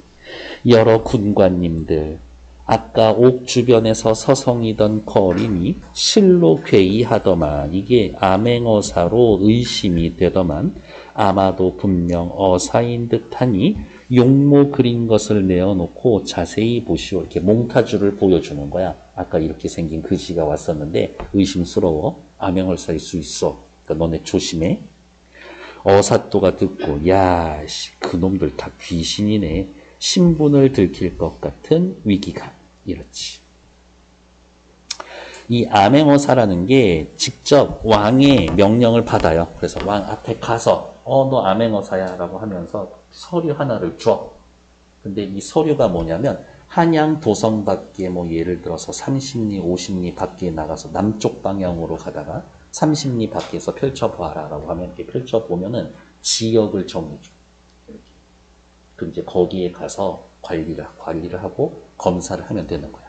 여러 군관님들 아까 옥 주변에서 서성이던 거림이 실로 괴이하더만 이게 암행어사로 의심이 되더만 아마도 분명 어사인 듯하니 용모 그린 것을 내어놓고 자세히 보시오. 이렇게 몽타주를 보여주는 거야. 아까 이렇게 생긴 그지가 왔었는데 의심스러워. 암행어사일 수 있어. 그러니까 너네 조심해. 어사또가 듣고 야, 그놈들 다 귀신이네. 신분을 들킬 것 같은 위기감. 이렇지. 이 암행어사라는 게 직접 왕의 명령을 받아요. 그래서 왕 앞에 가서 너 암행어사야 라고 하면서 서류 하나를 줘. 근데 이 서류가 뭐냐면 한양 도성 밖에 뭐 예를 들어서 30리, 50리 밖에 나가서 남쪽 방향으로 가다가 30리 밖에서 펼쳐봐라 라고 하면 이렇게 펼쳐보면은 지역을 정해줘. 이렇게. 그럼 이제 거기에 가서 관리를 하고 검사를 하면 되는 거야.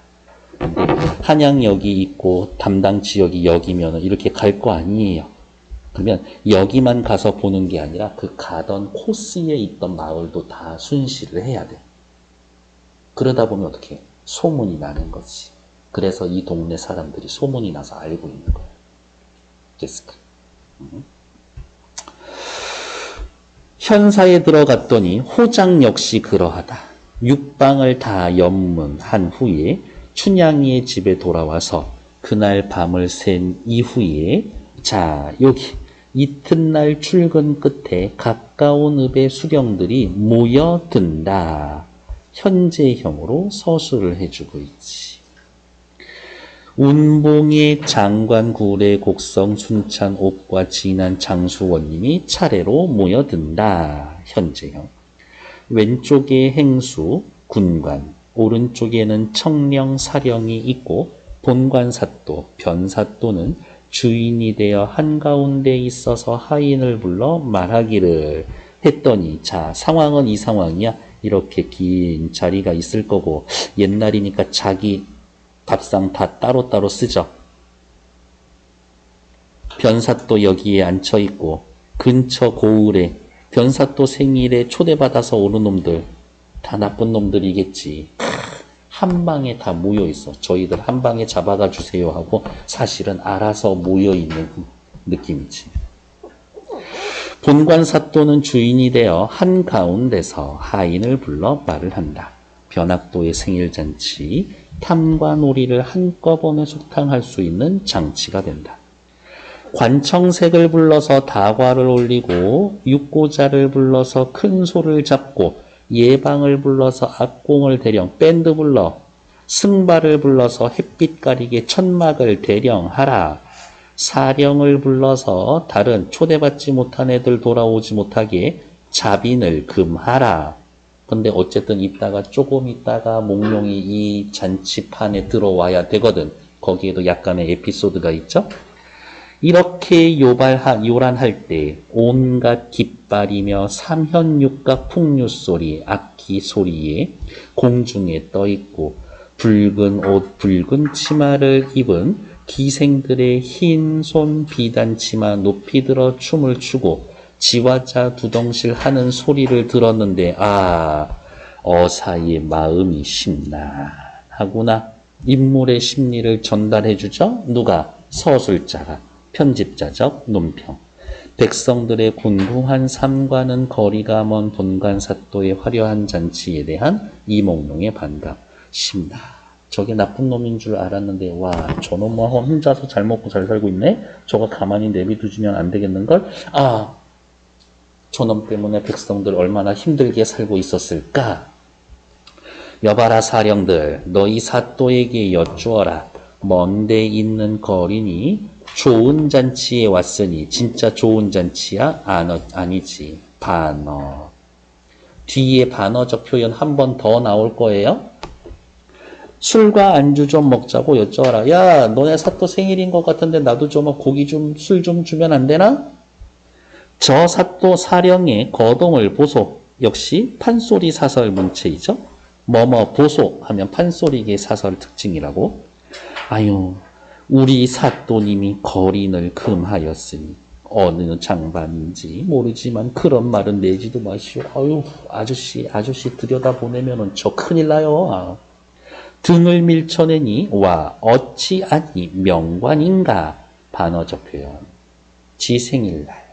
근데 한양역이 있고 담당 지역이 여기면은 이렇게 갈 거 아니에요. 그러면 여기만 가서 보는 게 아니라 그 가던 코스에 있던 마을도 다 순시를 해야 돼. 그러다 보면 어떻게 소문이 나는 거지. 그래서 이 동네 사람들이 소문이 나서 알고 있는 거야. 됐을까? 현사에 들어갔더니 호장 역시 그러하다. 육방을 다 연문한 후에 춘향이의 집에 돌아와서 그날 밤을 샌 이후에 자 여기 이튿날 출근 끝에 가까운 읍의 수령들이 모여든다. 현재형으로 서술을 해주고 있지. 운봉의 장관 구례 곡성 순찬 옥과 진안 장수원님이 차례로 모여든다. 현재형. 왼쪽에 행수 군관, 오른쪽에는 청령 사령이 있고 본관사또, 변사또는 주인이 되어 한가운데 있어서 하인을 불러 말하기를 했더니 자 상황은 이 상황이야. 이렇게 긴 자리가 있을 거고 옛날이니까 자기 밥상 다 따로따로 쓰죠. 변사또 여기에 앉혀있고 근처 고을에 변사또 생일에 초대받아서 오는 놈들 다 나쁜 놈들이겠지. 한 방에 다 모여있어. 저희들 한 방에 잡아가 주세요 하고 사실은 알아서 모여있는 느낌이지. 본관사또는 주인이 되어 한가운데서 하인을 불러 말을 한다. 변학도의 생일잔치, 탐관오리를 한꺼번에 소탕할 수 있는 장치가 된다. 관청색을 불러서 다과를 올리고 육고자를 불러서 큰 소를 잡고 예방을 불러서 악공을 대령 밴드 불러 승발을 불러서 햇빛 가리게 천막을 대령하라. 사령을 불러서 다른 초대받지 못한 애들 돌아오지 못하게 자빈을 금하라. 근데 어쨌든 조금 있다가 몽룡이 이 잔치판에 들어와야 되거든. 거기에도 약간의 에피소드가 있죠. 이렇게 요란할 때 온갖 깃발이며 삼현육각 풍류소리, 악기 소리에 공중에 떠있고 붉은 옷, 붉은 치마를 입은 기생들의 흰 손 비단치마 높이 들어 춤을 추고 지화자 두덩실 하는 소리를 들었는데 어사의 마음이 심란하구나. 인물의 심리를 전달해 주죠. 누가? 서술자가. 편집자적 논평. 백성들의 곤궁한 삶과는 거리가 먼 본관사또의 화려한 잔치에 대한 이몽룡의 반감. 심나. 저게 나쁜 놈인 줄 알았는데 저놈 혼자서 잘 먹고 잘 살고 있네? 저거 가만히 내비두지면 안 되겠는걸? 저놈 때문에 백성들 얼마나 힘들게 살고 있었을까? 여봐라 사령들, 너희 사또에게 여쭈어라. 먼데 있는 거리니 좋은 잔치에 왔으니 진짜 좋은 잔치야? 아니지. 반어. 뒤에 반어적 표현 한 번 더 나올 거예요. 술과 안주 좀 먹자고 여쭈어라. 야, 너네 사또 생일인 것 같은데 나도 좀 고기 술 좀 주면 안 되나? 저 사또 사령의 거동을 보소. 역시 판소리 사설 문체이죠. 보소 하면 판소리계 사설 특징이라고. 우리 사또님이 거린을 금하였으니 어느 장반인지 모르지만 그런 말은 내지도 마시오. 아저씨 들여다보내면은 저 큰일 나요. 등을 밀쳐내니 어찌 아니 명관인가. 반어적 표현. 지 생일날.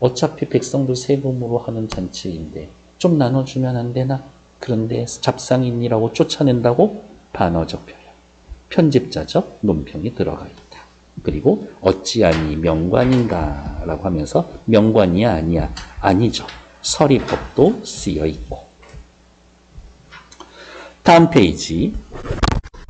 어차피 백성들 세금으로 하는 잔치인데 좀 나눠주면 안 되나? 그런데 잡상인이라고 쫓아낸다고? 반어적 표현. 편집자적 논평이 들어가 있다. 그리고 어찌하니 명관인가 라고 하면서 명관이야 아니야? 아니죠. 서리법도 쓰여 있고. 다음 페이지.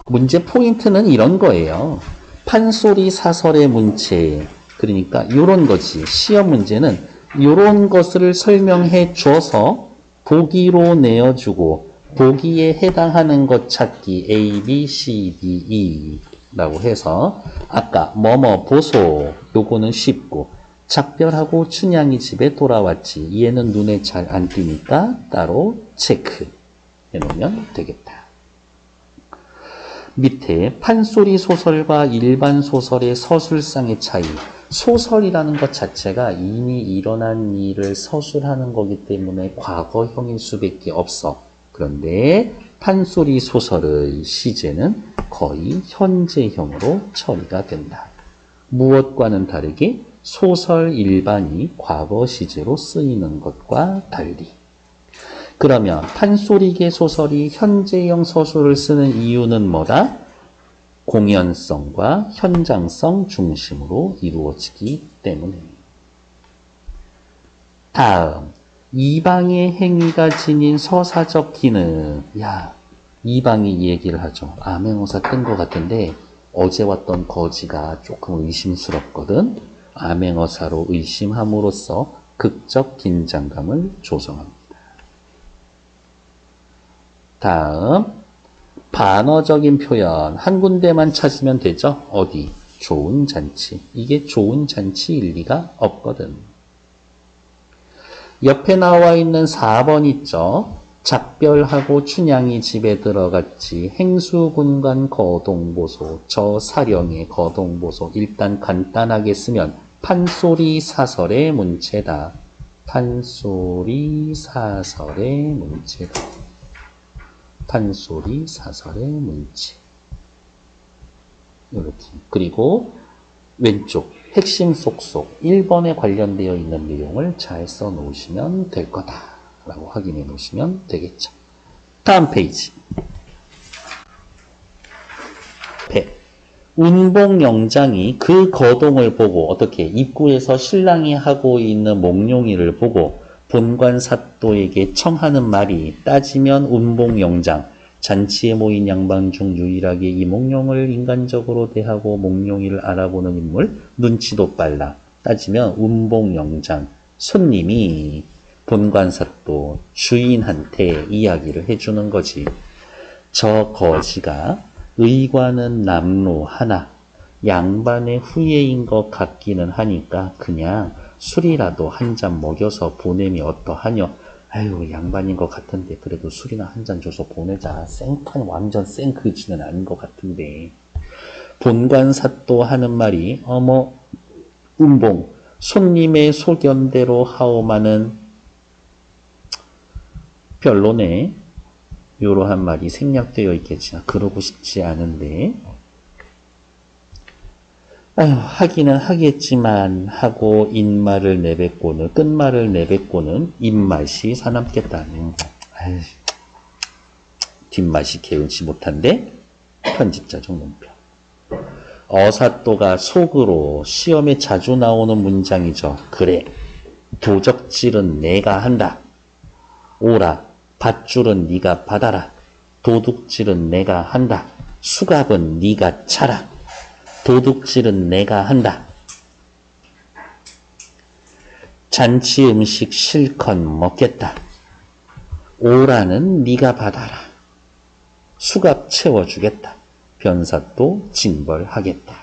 문제 포인트는 이런 거예요. 판소리 사설의 문체. 그러니까 이런 거지. 시험 문제는 이런 것을 설명해 줘서 보기로 내어주고 보기에 해당하는 것 찾기 A, B, C, D, E 라고 해서 아까 보소 요거는 쉽고 작별하고 춘향이 집에 돌아왔지. 얘는 눈에 잘 안 띄니까 따로 체크 해놓으면 되겠다. 밑에 판소리 소설과 일반 소설의 서술상의 차이. 소설이라는 것 자체가 이미 일어난 일을 서술하는 거기 때문에 과거형일 수밖에 없어. 그런데 판소리 소설의 시제는 거의 현재형으로 처리가 된다. 무엇과는 다르게 소설 일반이 과거 시제로 쓰이는 것과 달리. 그러면 판소리계 소설이 현재형 서술을 쓰는 이유는 뭐다? 공연성과 현장성 중심으로 이루어지기 때문에. 다음, 이방의 행위가 지닌 서사적 기능. 이방이 이 얘기를 하죠. 암행어사 뜬 것 같은데 어제 왔던 거지가 조금 의심스럽거든. 암행어사로 의심함으로써 극적 긴장감을 조성합니다. 다음, 반어적인 표현 한 군데만 찾으면 되죠. 어디? 좋은 잔치. 이게 좋은 잔치일 리가 없거든. 옆에 나와 있는 4번 있죠. 작별하고 춘향이 집에 들어갔지. 행수군관 거동보소. 저 사령의 거동보소. 일단 간단하게 쓰면 판소리 사설의 문체다. 판소리 사설의 문체다. 판소리 사설의 문체. 이렇게. 그리고 왼쪽 핵심 속속 1번에 관련되어 있는 내용을 잘 써놓으시면 될 거다라고 확인해 놓으시면 되겠죠. 다음 페이지. 운봉영장이 그 거동을 보고 어떻게 입구에서 신랑이 하고 있는 몽룡이를 보고 본관 사또에게 청하는 말이 따지면 운봉영장 잔치에 모인 양반 중 유일하게 이 몽룡을 인간적으로 대하고 몽룡이를 알아보는 인물, 눈치도 빨라. 따지면 운봉영장, 손님이 본관사또 주인한테 이야기를 해주는 거지. 저 거지가 의관은 남루 하나, 양반의 후예인 것 같기는 하니까 그냥 술이라도 한 잔 먹여서 보냄이 어떠하뇨? 아유, 양반인 것 같은데 그래도 술이나 한 잔 줘서 보내자. 생판 완전 생그지는 아닌 것 같은데. 본관사또 하는 말이 어머 운봉 손님의 소견대로 하오마는 별로네. 요러한 말이 생략되어 있겠지만 그러고 싶지 않은데 아유, 하기는 하겠지만 하고 인말을 내뱉고는 끝말을 내뱉고는 입맛이 사납겠다. 아유, 뒷맛이 개운치 못한데 편집자적 논평. 어사또가 속으로 시험에 자주 나오는 문장이죠. 그래, 도적질은 내가 한다. 오라, 밧줄은 네가 받아라. 도둑질은 내가 한다. 수갑은 네가 차라. 도둑질은 내가 한다. 잔치 음식 실컷 먹겠다. 오라는 네가 받아라. 수갑 채워주겠다. 변사또 징벌하겠다.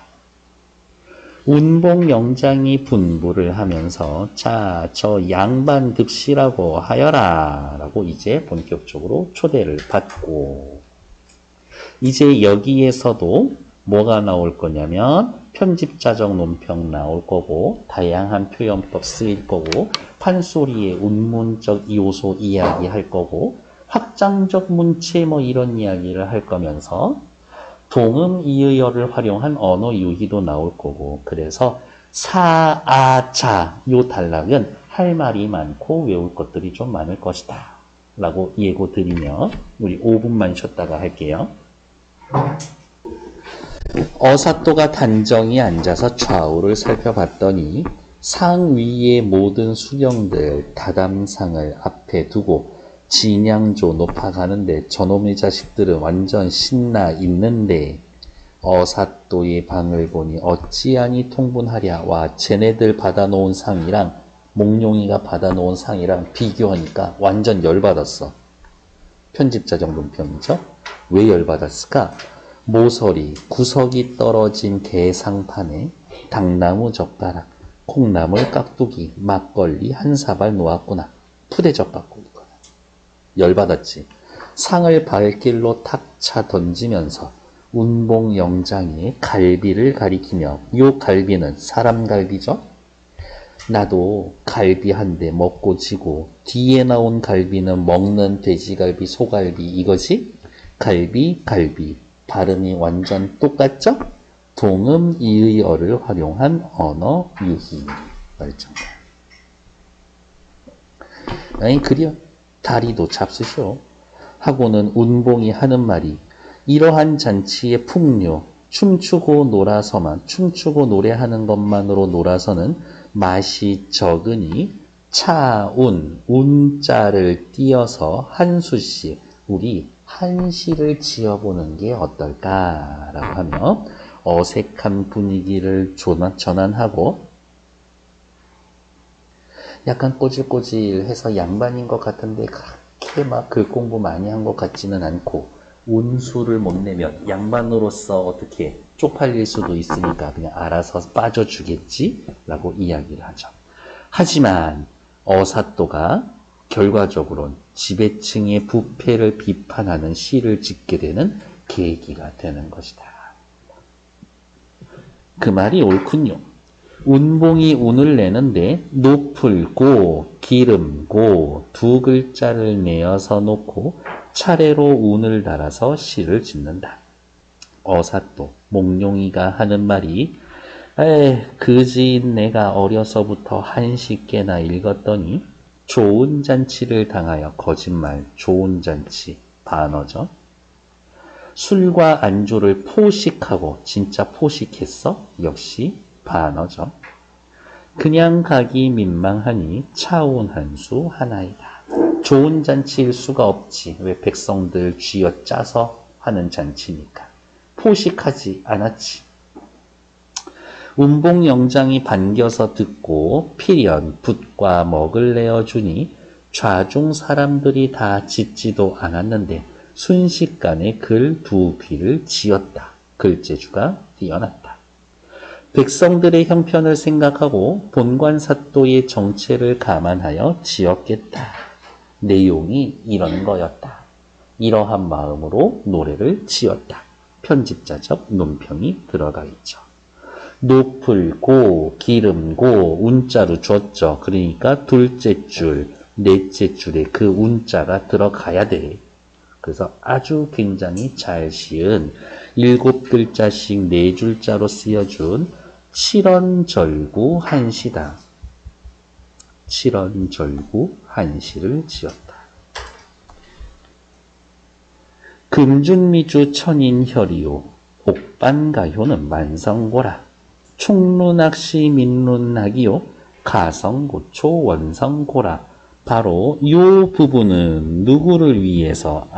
운봉 영장이 분부를 하면서 자, 저 양반 듭시라고 하여라 라고 이제 본격적으로 초대를 받고 이제 여기에서도 뭐가 나올 거냐면 편집자적 논평 나올 거고 다양한 표현법 쓰일 거고 판소리의 운문적 요소 이야기할 거고 확장적 문체 뭐 이런 이야기를 할 거면서 동음 이의어를 활용한 언어 유희도 나올 거고 그래서 사, 아, 자 요 단락은 할 말이 많고 외울 것들이 좀 많을 것이다 라고 예고 드리며 우리 5분만 쉬었다가 할게요. 어사또가 단정히 앉아서 좌우를 살펴봤더니 상 위의 모든 수령들 다담상을 앞에 두고 진양조 높아가는데 저놈의 자식들은 완전 신나 있는데 어사또의 방을 보니 어찌하니 통분하랴. 와, 쟤네들 받아놓은 상이랑 몽룡이가 받아놓은 상이랑 비교하니까 완전 열받았어. 편집자적 논평이죠. 왜 열받았을까? 모서리, 구석이 떨어진 개상판에 당나무 젓가락, 콩나물 깍두기, 막걸리 한 사발 놓았구나. 푸대접 받고 있거나. 열받았지. 상을 발길로 탁 차 던지면서 운봉 영장의 갈비를 가리키며 요 갈비는 사람 갈비죠? 나도 갈비 한 대 먹고 지고 뒤에 나온 갈비는 먹는 돼지갈비, 소갈비 이거지? 갈비, 갈비. 발음이 완전 똑같죠? 동음 이의어를 활용한 언어 유희 말정말. 아니 그려 다리도 잡수쇼 하고는 운봉이 하는 말이 이러한 잔치의 풍류 춤추고 노래하는 것만으로 놀아서는 맛이 적으니 차운 운자를 띄어서 한 수씩 우리 한시를 지어보는 게 어떨까라고 하며 어색한 분위기를 전환하고 약간 꼬질꼬질해서 양반인 것 같은데 그렇게 막 글 공부 많이 한 것 같지는 않고 운수를 못 내면 양반으로서 어떻게 쪽팔릴 수도 있으니까 그냥 알아서 빠져주겠지 라고 이야기를 하죠. 하지만 어사또가 결과적으로는 지배층의 부패를 비판하는 시를 짓게 되는 계기가 되는 것이다. 그 말이 옳군요. 운봉이 운을 내는데 높을고 기름고 두 글자를 내어서 놓고 차례로 운을 달아서 시를 짓는다. 어사또 몽룡이가 하는 말이 그지인 내가 어려서부터 한식께나 읽었더니 좋은 잔치를 당하여 거짓말, 좋은 잔치, 반어죠. 술과 안주를 포식하고 진짜 포식했어? 역시 반어죠. 그냥 가기 민망하니 차운 한 수 하나이다. 좋은 잔치일 수가 없지. 왜? 백성들 쥐어짜서 하는 잔치니까. 포식하지 않았지. 운봉영장이 반겨서 듣고 필연 붓과 먹을 내어주니 좌중 사람들이 다 짖지도 않았는데 순식간에 글 두 귀를 지었다. 글재주가 뛰어났다. 백성들의 형편을 생각하고 본관사또의 정체를 감안하여 지었겠다. 내용이 이런 거였다. 이러한 마음으로 노래를 지었다. 편집자적 논평이 들어가 있죠. 높을 고, 기름 고, 운자로 줬죠. 그러니까 둘째 줄, 넷째 줄에 그 운자가 들어가야 돼. 그래서 아주 굉장히 잘 시은 7글자씩 4줄자로 쓰여준 칠언절구 한시다. 칠언절구 한시를 지었다. 금준미주 천인혈이요. 옥반가효는 만성고라. 총룬학시 민룬학이요. 가성고초 원성고라. 바로 이 부분은 누구를 위해서?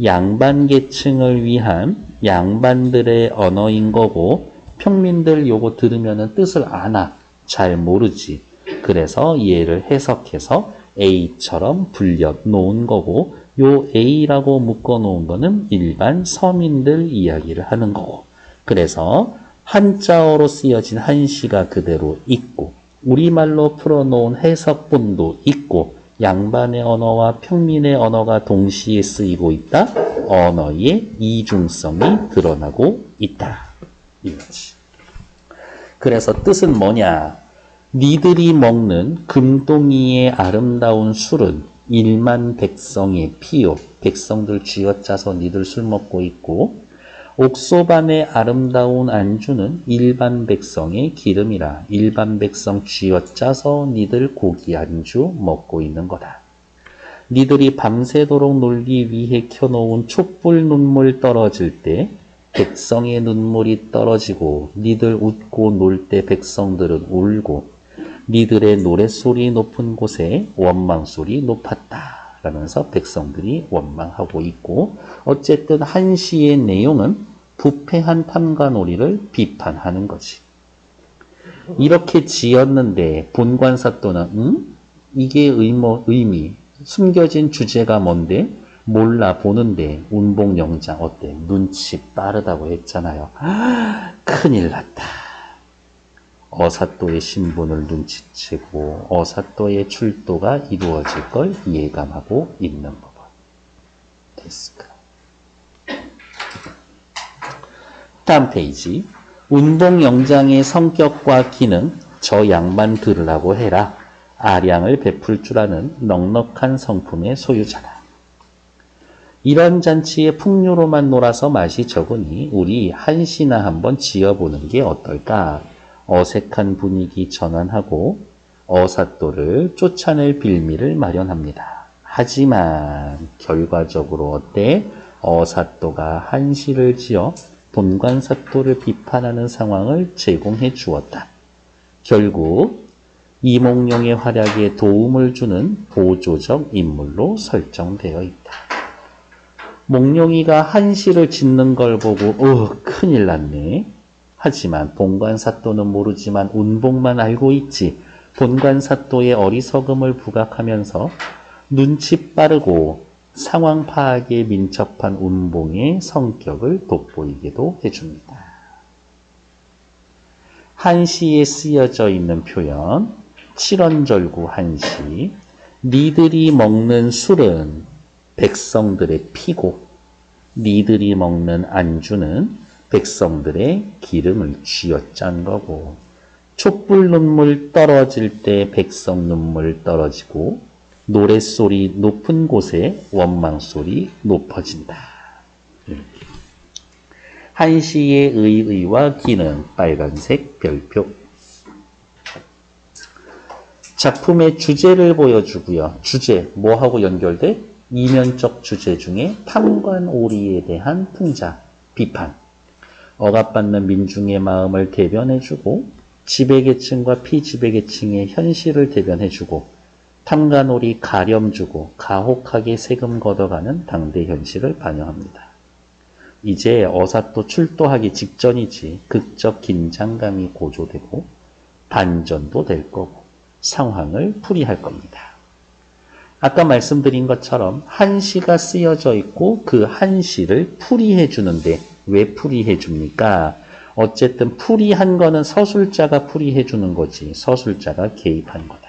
양반계층을 위한 양반들의 언어인 거고 평민들 요거 들으면은 뜻을 아나. 잘 모르지. 그래서 얘를 해석해서 A처럼 불려 놓은 거고 요 A라고 묶어 놓은 거는 일반 서민들 이야기를 하는 거고 그래서 한자어로 쓰여진 한시가 그대로 있고 우리말로 풀어놓은 해석본도 있고 양반의 언어와 평민의 언어가 동시에 쓰이고 있다. 언어의 이중성이 드러나고 있다. 이거지. 그래서 뜻은 뭐냐? 니들이 먹는 금동이의 아름다운 술은 1만 백성의 피요. 백성들 쥐어짜서 니들 술 먹고 있고 옥소반의 아름다운 안주는 일반 백성의 기름이라. 일반 백성 쥐어짜서 니들 고기 안주 먹고 있는 거다. 니들이 밤새도록 놀기 위해 켜놓은 촛불 눈물 떨어질 때 백성의 눈물이 떨어지고 니들 웃고 놀 때 백성들은 울고 니들의 노랫소리 높은 곳에 원망소리 높았다. 라면서 백성들이 원망하고 있고 어쨌든 한시의 내용은 부패한 탐관오리를 비판하는 거지. 이렇게 지었는데 본관사또는 이게 의미 숨겨진 주제가 뭔데? 몰라 보는데 운봉영장 어때? 눈치 빠르다고 했잖아요. 큰일 났다. 어사또의 신분을 눈치채고 어사또의 출도가 이루어질 걸 예감하고 있는 법은 됐을까? 다음 페이지. 운봉영장의 성격과 기능 저 양반 들으라고 해라. 아량을 베풀 줄 아는 넉넉한 성품의 소유자다. 이런 잔치에 풍류로만 놀아서 맛이 적으니 우리 한시나 한번 지어보는 게 어떨까? 어색한 분위기 전환하고 어사또를 쫓아낼 빌미를 마련합니다. 하지만 결과적으로 어때? 어사또가 한시를 지어 본관사또를 비판하는 상황을 제공해 주었다. 결국 이몽룡의 활약에 도움을 주는 보조적 인물로 설정되어 있다. 몽룡이가 한시를 짓는 걸 보고 큰일 났네. 하지만 본관사또는 모르지만 운봉만 알고 있지. 본관사또의 어리석음을 부각하면서 눈치 빠르고 상황 파악에 민첩한 운봉의 성격을 돋보이기도 해줍니다. 한시에 쓰여져 있는 표현 칠언절구 한시. 니들이 먹는 술은 백성들의 피고 니들이 먹는 안주는 백성들의 기름을 쥐어짠 거고 촛불 눈물 떨어질 때 백성 눈물 떨어지고 노랫소리 높은 곳에 원망소리 높아진다. 한시의 의와 기는 빨간색 별표. 작품의 주제를 보여주고요. 주제 뭐하고 연결돼? 이면적 주제 중에 탐관오리에 대한 풍자, 비판. 억압받는 민중의 마음을 대변해주고 지배계층과 피지배계층의 현실을 대변해주고 탐관오리 가렴 주고 가혹하게 세금 걷어가는 당대 현실을 반영합니다. 이제 어사또 출도하기 직전이지 극적 긴장감이 고조되고 반전도 될 거고 상황을 풀이할 겁니다. 아까 말씀드린 것처럼 한시가 쓰여져 있고 그 한시를 풀이해 주는데 왜 풀이해 줍니까? 어쨌든 풀이한 거는 서술자가 풀이해 주는 거지 서술자가 개입한 거다.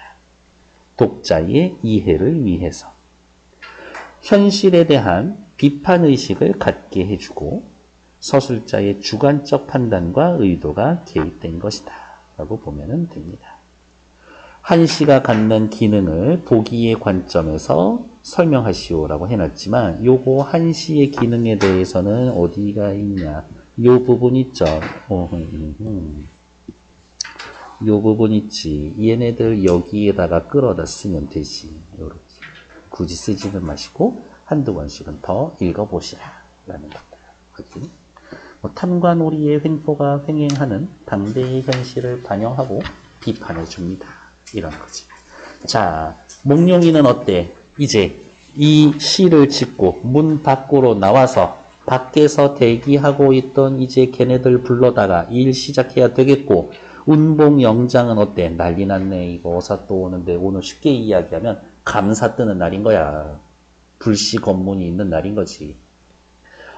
독자의 이해를 위해서. 현실에 대한 비판의식을 갖게 해주고 서술자의 주관적 판단과 의도가 개입된 것이다 라고 보면 됩니다. 한시가 갖는 기능을 보기의 관점에서 설명하시오라고 해놨지만 요거 한시의 기능에 대해서는 어디가 있냐 요 부분 있죠. 요 부분 있지. 얘네들 여기에다가 끌어다 쓰면 되지. 요렇게 굳이 쓰지는 마시고 한두 번씩은 더 읽어보시라 라는 것들 확인. 탐관오리의 횡포가 횡행하는 당대의 현실을 반영하고 비판해 줍니다. 이런 거지. 자, 몽룡이는 어때? 이제 이 시를 짓고 문 밖으로 나와서 밖에서 대기하고 있던 이제 걔네들 불러다가 일 시작해야 되겠고 운봉 영장은 어때? 난리 났네. 이거 어사 또 오는데 오늘 쉽게 이야기하면 감사 뜨는 날인 거야. 불시 검문이 있는 날인 거지.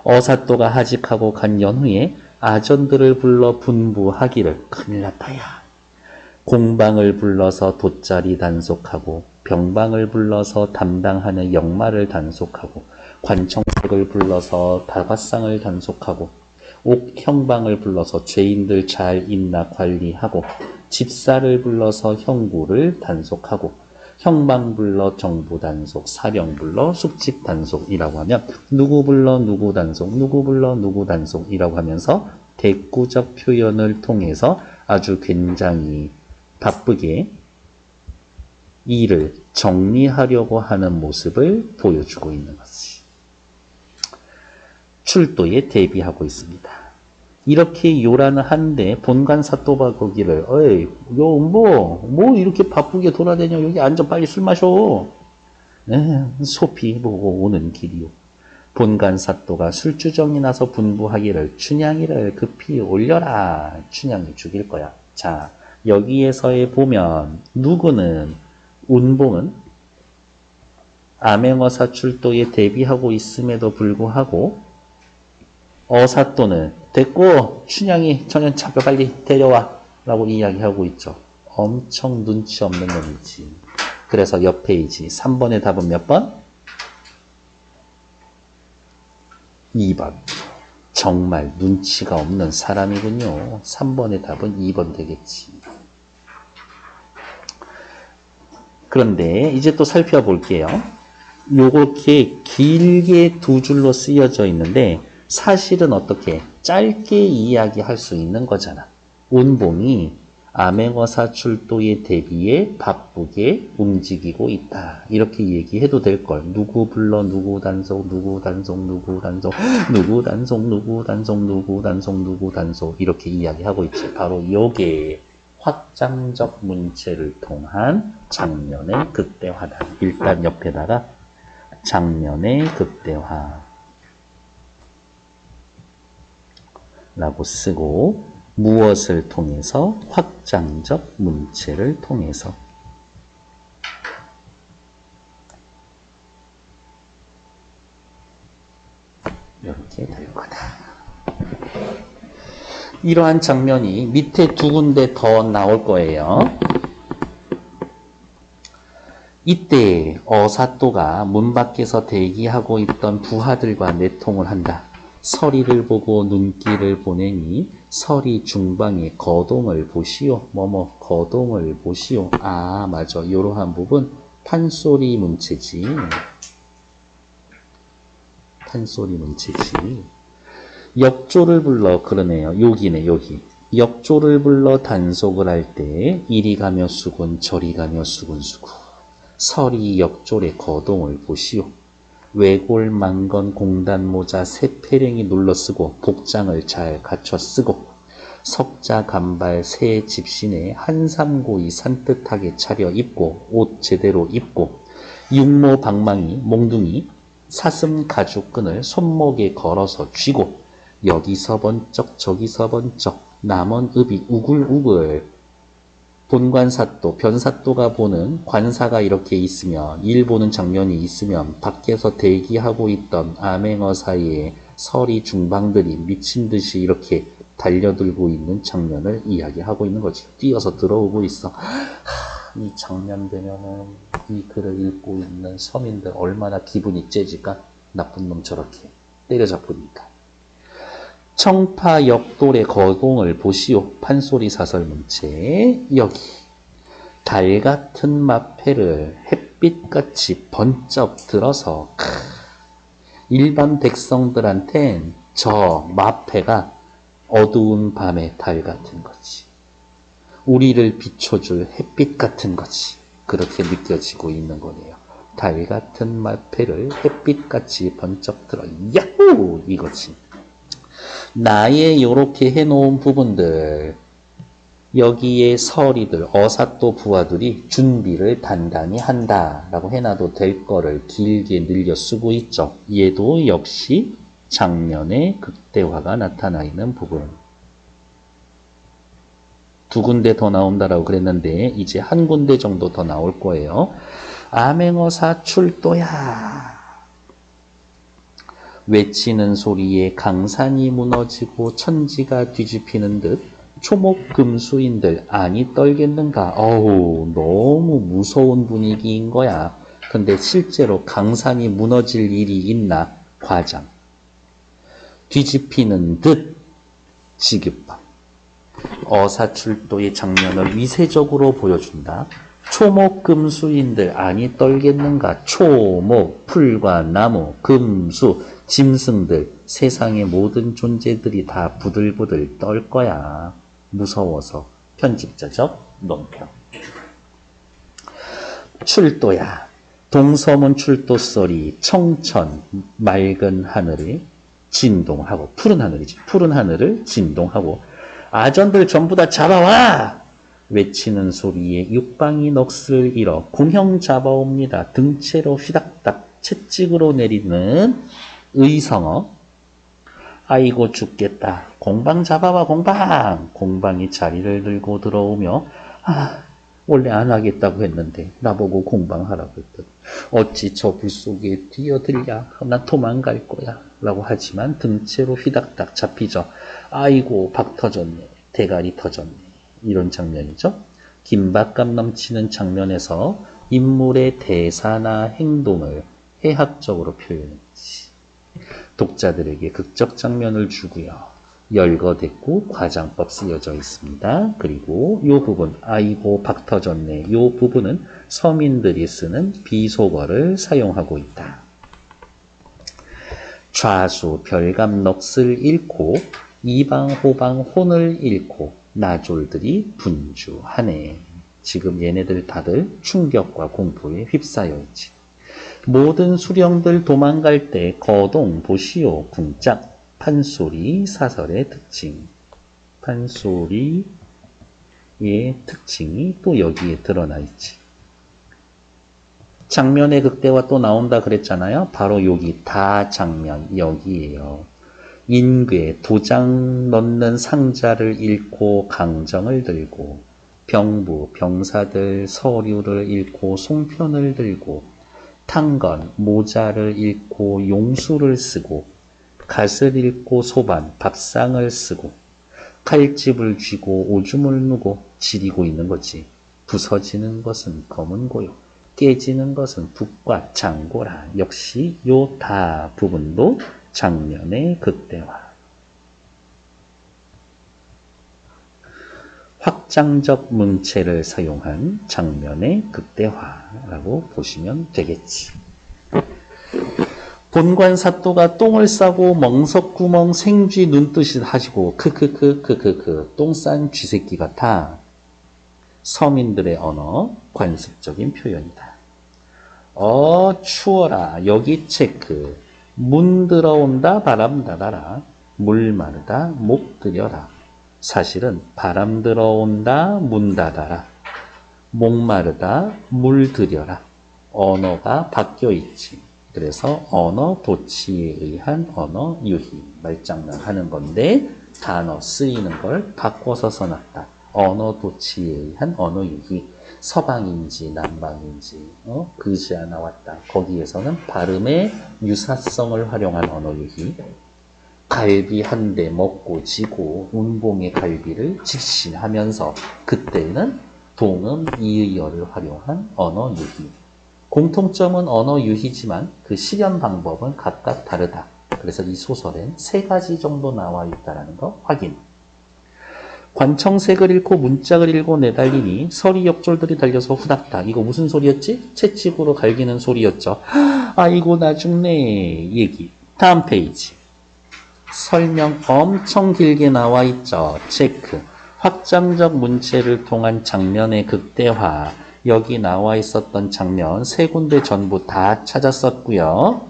어사또가 하직하고 간 연후에 아전들을 불러 분부하기를 큰일 났다야. 공방을 불러서 돗자리 단속하고 병방을 불러서 담당하는 역마를 단속하고 관청석을 불러서 다과상을 단속하고 옥형방을 불러서 죄인들 잘 있나 관리하고 집사를 불러서 형구를 단속하고 형방 불러 정부 단속, 사령 불러 숙직 단속이라고 하면 누구 불러 누구 단속, 누구 불러 누구 단속이라고 하면서 대꾸적 표현을 통해서 아주 굉장히 바쁘게 일을 정리하려고 하는 모습을 보여주고 있는 것이 출도에 대비하고 있습니다. 이렇게 요란을 하는데 본관사또가 거기를 어이 뭐 이렇게 바쁘게 돌아다녀. 여기 앉아 빨리 술 마셔. 소피 보고 오는 길이요. 본관사또가 술주정이 나서 분부하기를 춘향이를 급히 올려라. 춘향이 죽일 거야. 자, 여기에서에 보면 누구는 운봉은 암행어사 출도에 대비하고 있음에도 불구하고 어사또는 됐고 춘향이 저년 잡혀 빨리 데려와 라고 이야기하고 있죠. 엄청 눈치 없는 놈이지. 그래서 옆 페이지 3번의 답은 몇 번? 2번. 정말 눈치가 없는 사람이군요. 3번의 답은 2번 되겠지. 그런데 이제 또 살펴볼게요. 요렇게 길게 두 줄로 쓰여져 있는데 사실은 어떻게 짧게 이야기할 수 있는 거잖아. 운봉이 암행어사 출도에 대비해 바쁘게 움직이고 있다. 이렇게 얘기해도 될걸. 누구 불러 누구 단속 누구 단속 누구 단속 누구 단속 누구 단속 누구 단속 누구 단속 이렇게 이야기하고 있지. 바로 요게 확장적 문체를 통한 장면의 극대화다. 일단 옆에다가 장면의 극대화 라고 쓰고 무엇을 통해서? 확장적 문체를 통해서. 이렇게 될 거다. 이러한 장면이 밑에 두 군데 더 나올 거예요. 이때 어사또가 문 밖에서 대기하고 있던 부하들과 내통을 한다. 서리를 보고 눈길을 보내니 서리 중방의 거동을 보시오. 뭐뭐 거동을 보시오. 아 맞아. 이러한 부분 판소리 문체지. 판소리 문체지. 역조를 불러 그러네요. 여기네 여기. 역조를 불러 단속을 할 때 이리 가며 수군 저리 가며 수군수구. 서리 역졸의 거동을 보시오. 외골 만건 공단 모자 새 패령이 눌러 쓰고 복장을 잘 갖춰 쓰고 석자 간발 새 집신에 한삼고이 산뜻하게 차려 입고 옷 제대로 입고 육모 방망이 몽둥이 사슴 가죽끈을 손목에 걸어서 쥐고 여기서 번쩍 저기서 번쩍 남원읍이 우글우글 본관사또 변사또가 보는 관사가 이렇게 있으면 일 보는 장면이 있으면 밖에서 대기하고 있던 암행어 사이에 서리 중방들이 미친 듯이 이렇게 달려들고 있는 장면을 이야기하고 있는 거지. 뛰어서 들어오고 있어. 이 장면 되면은 이 글을 읽고 있는 서민들 얼마나 기분이 째질까? 나쁜 놈 저렇게 때려잡으니까. 청파 역돌의 거동을 보시오. 판소리 사설문체. 여기 달 같은 마패를 햇빛같이 번쩍 들어서 일반 백성들한텐 저 마패가 어두운 밤의 달 같은 거지. 우리를 비춰줄 햇빛 같은 거지. 그렇게 느껴지고 있는 거네요. 달 같은 마패를 햇빛같이 번쩍 들어 야호! 이거지. 나의 요렇게 해놓은 부분들 여기에 서리들 어사또 부하들이 준비를 단단히 한다 라고 해놔도 될 거를 길게 늘려 쓰고 있죠. 얘도 역시 장면의 극대화가 나타나 있는 부분. 두 군데 더 나온다라고 그랬는데 이제 한 군데 정도 더 나올 거예요. 암행어사 출도야. 외치는 소리에 강산이 무너지고 천지가 뒤집히는 듯 초목금수인들 아니 떨겠는가. 어우 너무 무서운 분위기인 거야. 근데 실제로 강산이 무너질 일이 있나? 과장. 뒤집히는 듯 지급방. 어사출도의 장면을 위세적으로 보여준다. 초목금수인들 아니 떨겠는가. 초목, 풀과 나무, 금수, 짐승들, 세상의 모든 존재들이 다 부들부들 떨 거야. 무서워서. 편집자적 논평. 출도야. 동서문 출도 소리 청천 맑은 하늘을 진동하고 푸른 하늘이지. 푸른 하늘을 진동하고 아전들 전부 다 잡아와! 외치는 소리에 육방이 넋을 잃어 공형 잡아옵니다. 등채로 휘닥닥 채찍으로 내리는 의성어. 아이고 죽겠다. 공방 잡아와 공방. 공방이 자리를 들고 들어오며 원래 안 하겠다고 했는데 나보고 공방하라고 했더니 어찌 저 불 속에 뛰어들랴. 나 도망갈 거야 라고 하지만 등채로 휘닥닥 잡히죠. 아이고 박 터졌네. 대가리 터졌네. 이런 장면이죠. 긴박감 넘치는 장면에서 인물의 대사나 행동을 해학적으로 표현했지. 독자들에게 극적 장면을 주고요. 열거됐고 과장법 쓰여져 있습니다. 그리고 이 부분 아이고 박 터졌네. 이 부분은 서민들이 쓰는 비속어를 사용하고 있다. 좌수 별감 넋을 잃고 이방 호방 혼을 잃고 나졸들이 분주하네. 지금 얘네들 다들 충격과 공포에 휩싸여 있지. 모든 수령들 도망갈 때 거동 보시오 궁짝. 판소리 사설의 특징. 판소리의 특징이 또 여기에 드러나 있지. 장면의 극대화 또 나온다 그랬잖아요. 바로 여기 다 장면 여기에요. 인괴 도장 넣는 상자를 잃고 강정을 들고 병부 병사들 서류를 잃고 송편을 들고 탕건 모자를 잃고 용수를 쓰고 갓을 잃고 소반 밥상을 쓰고 칼집을 쥐고 오줌을 누고 지리고 있는 거지. 부서지는 것은 검은 고요. 깨지는 것은 북과 장고라. 역시 요 다 부분도 장면의 극대화. 확장적 문체를 사용한 장면의 극대화라고 보시면 되겠지. 본관사또가 똥을 싸고 멍석구멍 생쥐 눈뜨시 하시고 크크크크크크 똥 싼 쥐새끼 같아. 서민들의 언어 관습적인 표현이다. 추워라. 여기 체크. 문 들어온다 바람 닫아라. 물 마르다 목 들여라. 사실은 바람 들어온다, 문 닫아라. 목마르다, 물 들여라. 언어가 바뀌어 있지. 그래서 언어 도치에 의한 언어 유희. 말장난 하는 건데 단어 쓰이는 걸 바꿔서 써놨다. 언어 도치에 의한 언어 유희. 서방인지 남방인지 그지야 나왔다. 거기에서는 발음의 유사성을 활용한 언어 유희. 갈비 한 대 먹고 지고 운봉의 갈비를 직신하면서 그때는 동음 이의어를 활용한 언어 유희. 공통점은 언어 유희지만 그 실현 방법은 각각 다르다. 그래서 이 소설엔 3가지 정도 나와 있다는 거 확인. 관청색을 읽고 문짝을 읽고 내달리니 서리 역졸들이 달려서 후닥다. 이거 무슨 소리였지? 채찍으로 갈기는 소리였죠. 아이고 나 죽네. 얘기. 다음 페이지. 설명 엄청 길게 나와 있죠. 체크. 확장적 문체를 통한 장면의 극대화. 여기 나와 있었던 장면 3군데 전부 다 찾았었고요.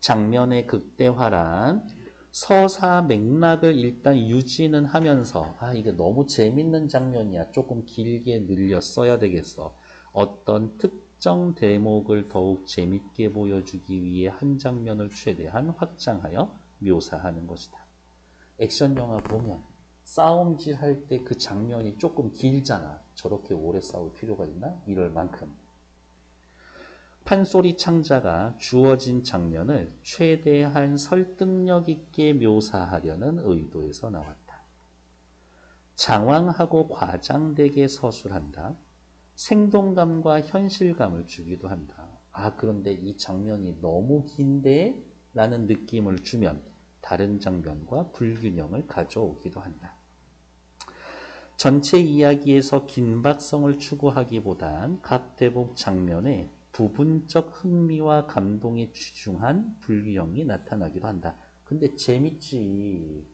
장면의 극대화란 서사 맥락을 일단 유지는 하면서 이게 너무 재밌는 장면이야. 조금 길게 늘려 써야 되겠어. 어떤 특정 대목을 더욱 재밌게 보여주기 위해 한 장면을 최대한 확장하여 묘사하는 것이다. 액션 영화 보면 싸움질 할 때 그 장면이 조금 길잖아. 저렇게 오래 싸울 필요가 있나? 이럴 만큼. 판소리 창자가 주어진 장면을 최대한 설득력 있게 묘사하려는 의도에서 나왔다. 장황하고 과장되게 서술한다. 생동감과 현실감을 주기도 한다. 그런데 이 장면이 너무 긴데? 라는 느낌을 주면 다른 장면과 불균형을 가져오기도 한다. 전체 이야기에서 긴박성을 추구하기보단 각 대목 장면에 부분적 흥미와 감동에 치중한 불균형이 나타나기도 한다. 근데 재밌지.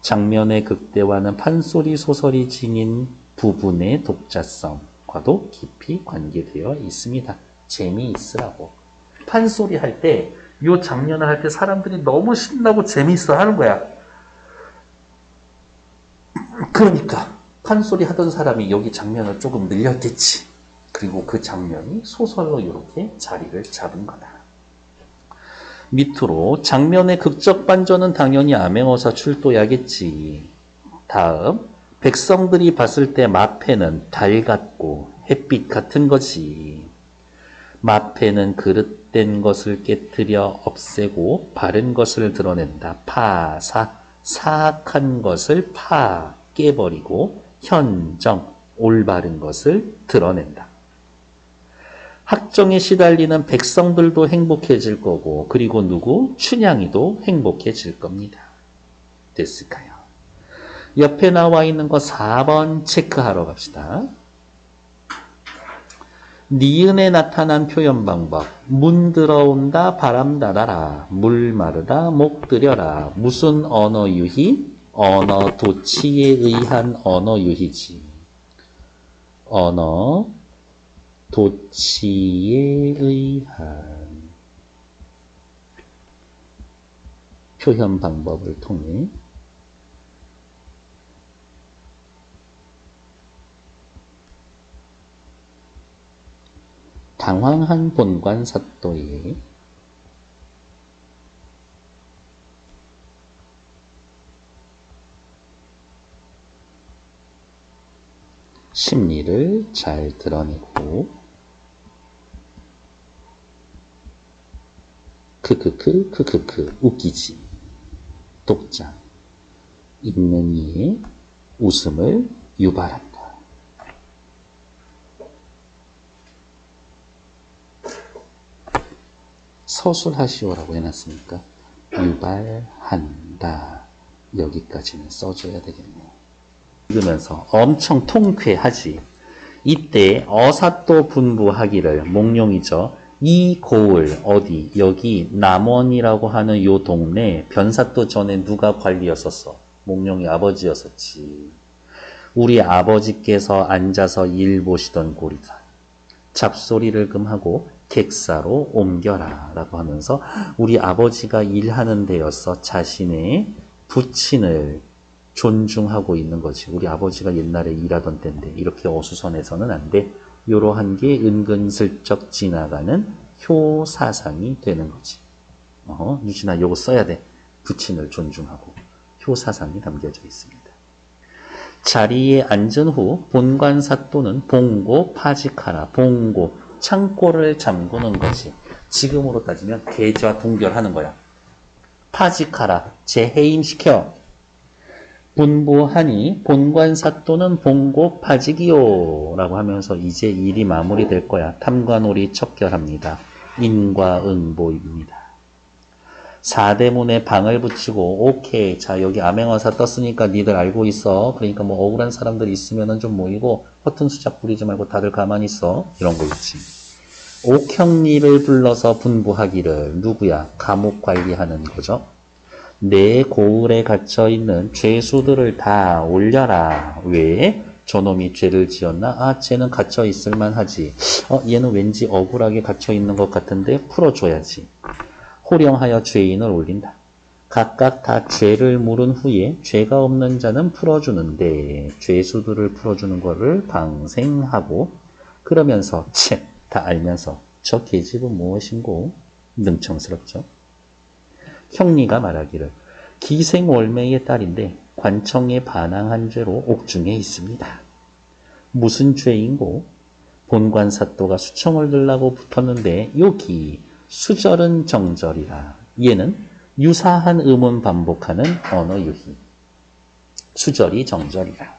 장면의 극대화는 판소리 소설이 지닌 부분의 독자성과도 깊이 관계되어 있습니다. 재미있으라고. 판소리 할 때, 이 장면을 할 때 사람들이 너무 신나고 재미있어 하는 거야. 그러니까 판소리 하던 사람이 여기 장면을 조금 늘렸겠지. 그리고 그 장면이 소설로 이렇게 자리를 잡은 거다. 밑으로 장면의 극적 반전은 당연히 암행어사 출도야겠지. 다음 백성들이 봤을 때 마패는 달 같고 햇빛 같은 거지. 마패는 그릇된 것을 깨뜨려 없애고 바른 것을 드러낸다. 사악한 것을 깨버리고 현정, 올바른 것을 드러낸다. 학정에 시달리는 백성들도 행복해질 거고 그리고 누구? 춘향이도 행복해질 겁니다. 됐을까요? 옆에 나와 있는 거 4번 체크하러 갑시다. 니은에 나타난 표현 방법. 문 들어온다, 바람 닫아라. 물 마르다, 목 들여라. 무슨 언어 유희? 언어 도치에 의한 언어 유희지. 언어 도치에 의한 표현 방법을 통해 당황한 본관 사또의 심리를 잘 드러내고 크크크 웃기지. 독자 읽는 이의 웃음을 유발한다. 서술하시오라고 해놨으니까 유발한다. 여기까지는 써줘야 되겠네. 읽으면서 엄청 통쾌하지. 이때 어사또 분부하기를 목룡이죠. 이 고을 어디 여기 남원이라고 하는 요 동네 변사또 전에 누가 관리였었어? 목룡이 아버지였었지. 우리 아버지께서 앉아서 일 보시던 고리다. 잡소리를 금하고 객사로 옮겨라 라고 하면서 우리 아버지가 일하는 데였어. 자신의 부친을 존중하고 있는 거지. 우리 아버지가 옛날에 일하던 때인데 이렇게 어수선해서는 안 돼. 이러한 게 은근슬쩍 지나가는 효사상이 되는 거지. 유진아 요거 써야 돼. 부친을 존중하고 효사상이 담겨져 있습니다. 자리에 앉은 후 본관사 또는 봉고 파직하라. 봉고 창고를 잠그는 거지. 지금으로 따지면 계좌 동결하는 거야. 파직하라. 재해임시켜. 분부하니 본관사 또는 봉고 파직이요 라고 하면서 이제 일이 마무리될 거야. 탐관오리 척결합니다. 인과응보입니다. 사대문에 방을 붙이고 오케이. 자 여기 암행어사 떴으니까 니들 알고 있어. 그러니까 뭐 억울한 사람들 있으면은 좀 모이고 허튼 수작 부리지 말고 다들 가만히 있어. 이런 거 있지. 옥형리를 불러서 분부하기를. 누구야? 감옥 관리하는 거죠. 내 고을에 갇혀있는 죄수들을 다 올려라. 왜? 저놈이 죄를 지었나? 아, 쟤는 갇혀있을 만하지. 얘는 왠지 억울하게 갇혀있는 것 같은데 풀어줘야지. 호령하여 죄인을 올린다. 각각 다 죄를 물은 후에 죄가 없는 자는 풀어주는데 죄수들을 풀어주는 거를 방생하고 그러면서 다 알면서 저 계집은 무엇인고? 능청스럽죠. 형리가 말하기를 기생월매의 딸인데 관청에 반항한 죄로 옥중에 있습니다. 무슨 죄인고? 본관사또가 수청을 들라고 붙었는데 여기 수절은 정절이라. 얘는 유사한 음은 반복하는 언어유희. 수절이 정절이라.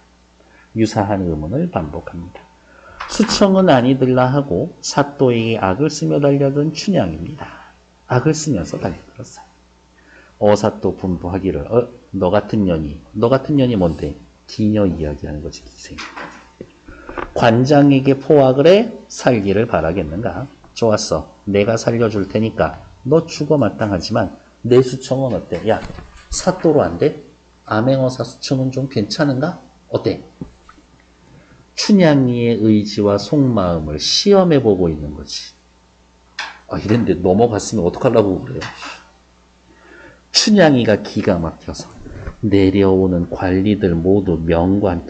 유사한 음운을 반복합니다. 수청은 아니들라 하고 사또에게 악을 쓰며 달려든 춘향입니다. 악을 쓰면서 달려들었어요. 어사또 분부하기를 너 같은 년이 뭔데? 기녀 이야기하는 거지. 기생. 관장에게 포악을 해 살기를 바라겠는가? 좋았어. 내가 살려줄 테니까 너 죽어 마땅하지만 내 수청은 어때? 야 사또로 안 돼? 암행어사 수청은 좀 괜찮은가? 어때? 춘향이의 의지와 속마음을 시험해보고 있는 거지. 이랬는데 넘어갔으면 어떡하려고 그래요? 춘향이가 기가 막혀서 내려오는 관리들 모두 명관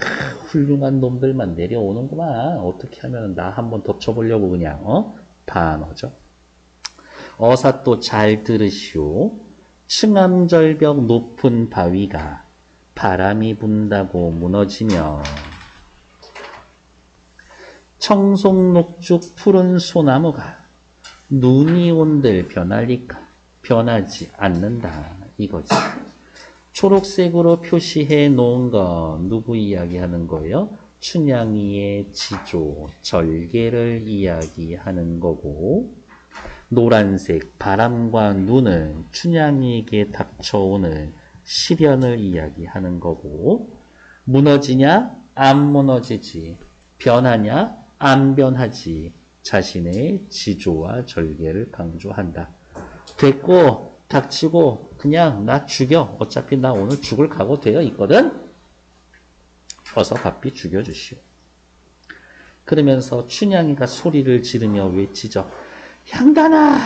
훌륭한 놈들만 내려오는구만. 어떻게 하면 나 한번 덮쳐보려고 그냥 반어죠. 어사또 잘 들으시오. 층암절벽 높은 바위가 바람이 분다고 무너지며 청송녹죽 푸른 소나무가 눈이 온들 변할리까? 변하지 않는다 이거지. 초록색으로 표시해 놓은 건 누구 이야기하는 거예요? 춘향이의 지조, 절개를 이야기하는 거고, 노란색 바람과 눈은 춘향이에게 닥쳐오는 시련을 이야기하는 거고, 무너지냐? 안 무너지지. 변하냐? 안 변하지. 자신의 지조와 절개를 강조한다. 됐고 닥치고 그냥 나 죽여. 어차피 나 오늘 죽을 각오 되어 있거든. 어서 바삐 죽여주시오. 그러면서 춘향이가 소리를 지르며 외치죠. 향단아,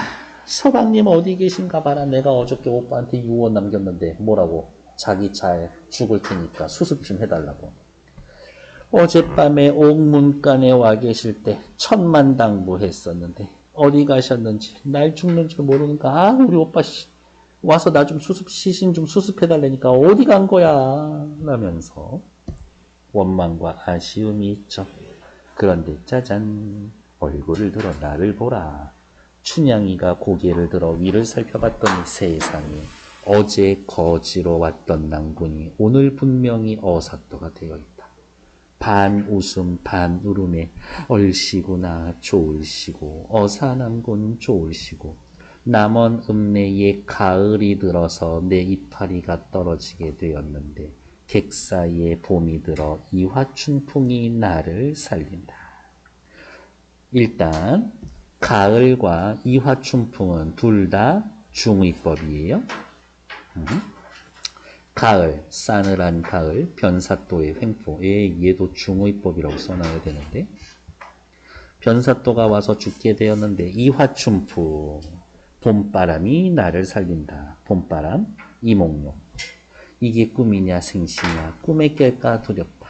서방님 어디 계신가 봐라. 내가 어저께 오빠한테 유언 남겼는데 뭐라고? 자기 잘 죽을 테니까 수습 좀 해달라고. 어젯밤에 옥문간에 와 계실 때 천만당부했었는데 어디 가셨는지 날 죽는 줄 모르는가? 우리 오빠 와서 나 좀 시신 좀 수습해달라니까 어디 간 거야? 라면서 원망과 아쉬움이 있죠. 그런데 짜잔, 얼굴을 들어 나를 보라. 춘향이가 고개를 들어 위를 살펴봤더니 세상에 어제 거지로 왔던 낭군이 오늘 분명히 어사또가 되어 있다. 반 웃음 반 울음에 얼씨구나 좋을시고 어사남군 좋을시고 남원 읍내에 가을이 들어서 내 이파리가 떨어지게 되었는데 객사이에 봄이 들어 이화춘풍이 나를 살린다. 일단 가을과 이화춘풍은 둘 다 중의법이에요. 가을, 싸늘한 가을, 변사또의 횡포. 얘도 중의법이라고 써놔야 되는데 변사또가 와서 죽게 되었는데 이화춘풍, 봄바람이 나를 살린다. 봄바람, 이몽룡. 이게 꿈이냐 생시냐 꿈에 깰까 두렵다.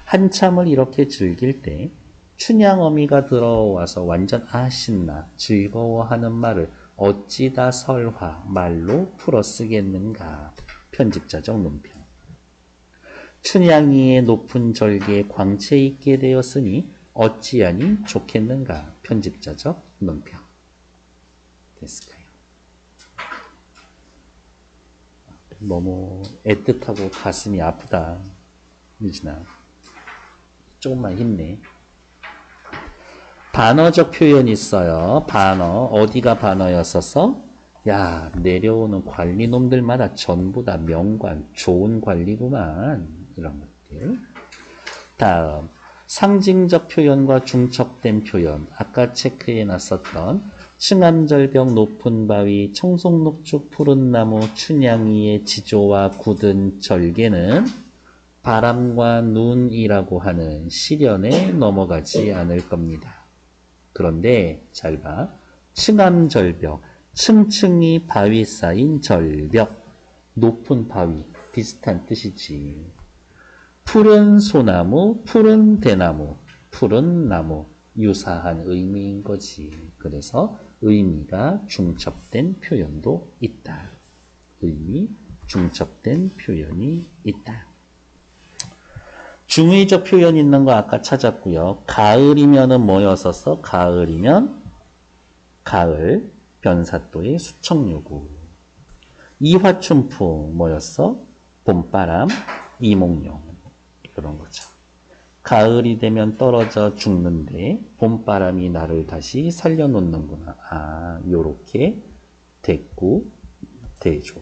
한참을 이렇게 즐길 때 춘향어미가 들어와서 완전 신나 즐거워하는 말을 어찌다 설화 말로 풀어 쓰겠는가. 편집자적 논평. 춘향이의 높은 절개에 광채 있게 되었으니 어찌하니 좋겠는가. 편집자적 논평. 됐을까요? 너무 애틋하고 가슴이 아프다. 유진아. 조금만 힘내. 반어적 표현이 있어요. 반어. 어디가 반어였어서? 야, 내려오는 관리놈들마다 전부 다 명관, 좋은 관리구만. 이런 것들. 다음, 상징적 표현과 중첩된 표현. 아까 체크해 놨었던 층암절벽 높은 바위, 청송록죽 푸른 나무, 춘향이의 지조와 굳은 절개는 바람과 눈이라고 하는 시련에 넘어가지 않을 겁니다. 그런데 잘 봐. 층암절벽, 층층이 바위 쌓인 절벽, 높은 바위, 비슷한 뜻이지. 푸른 소나무, 푸른 대나무, 푸른 나무, 유사한 의미인 거지. 그래서 의미가 중첩된 표현도 있다. 의미, 중첩된 표현이 있다. 중의적 표현 있는 거 아까 찾았고요. 가을이면은 뭐였었어? 가을이면 가을, 변사또의 수청요구. 이화춘풍 뭐였어? 봄바람, 이몽룡. 그런 거죠. 가을이 되면 떨어져 죽는데 봄바람이 나를 다시 살려놓는구나. 요렇게 됐고 되죠.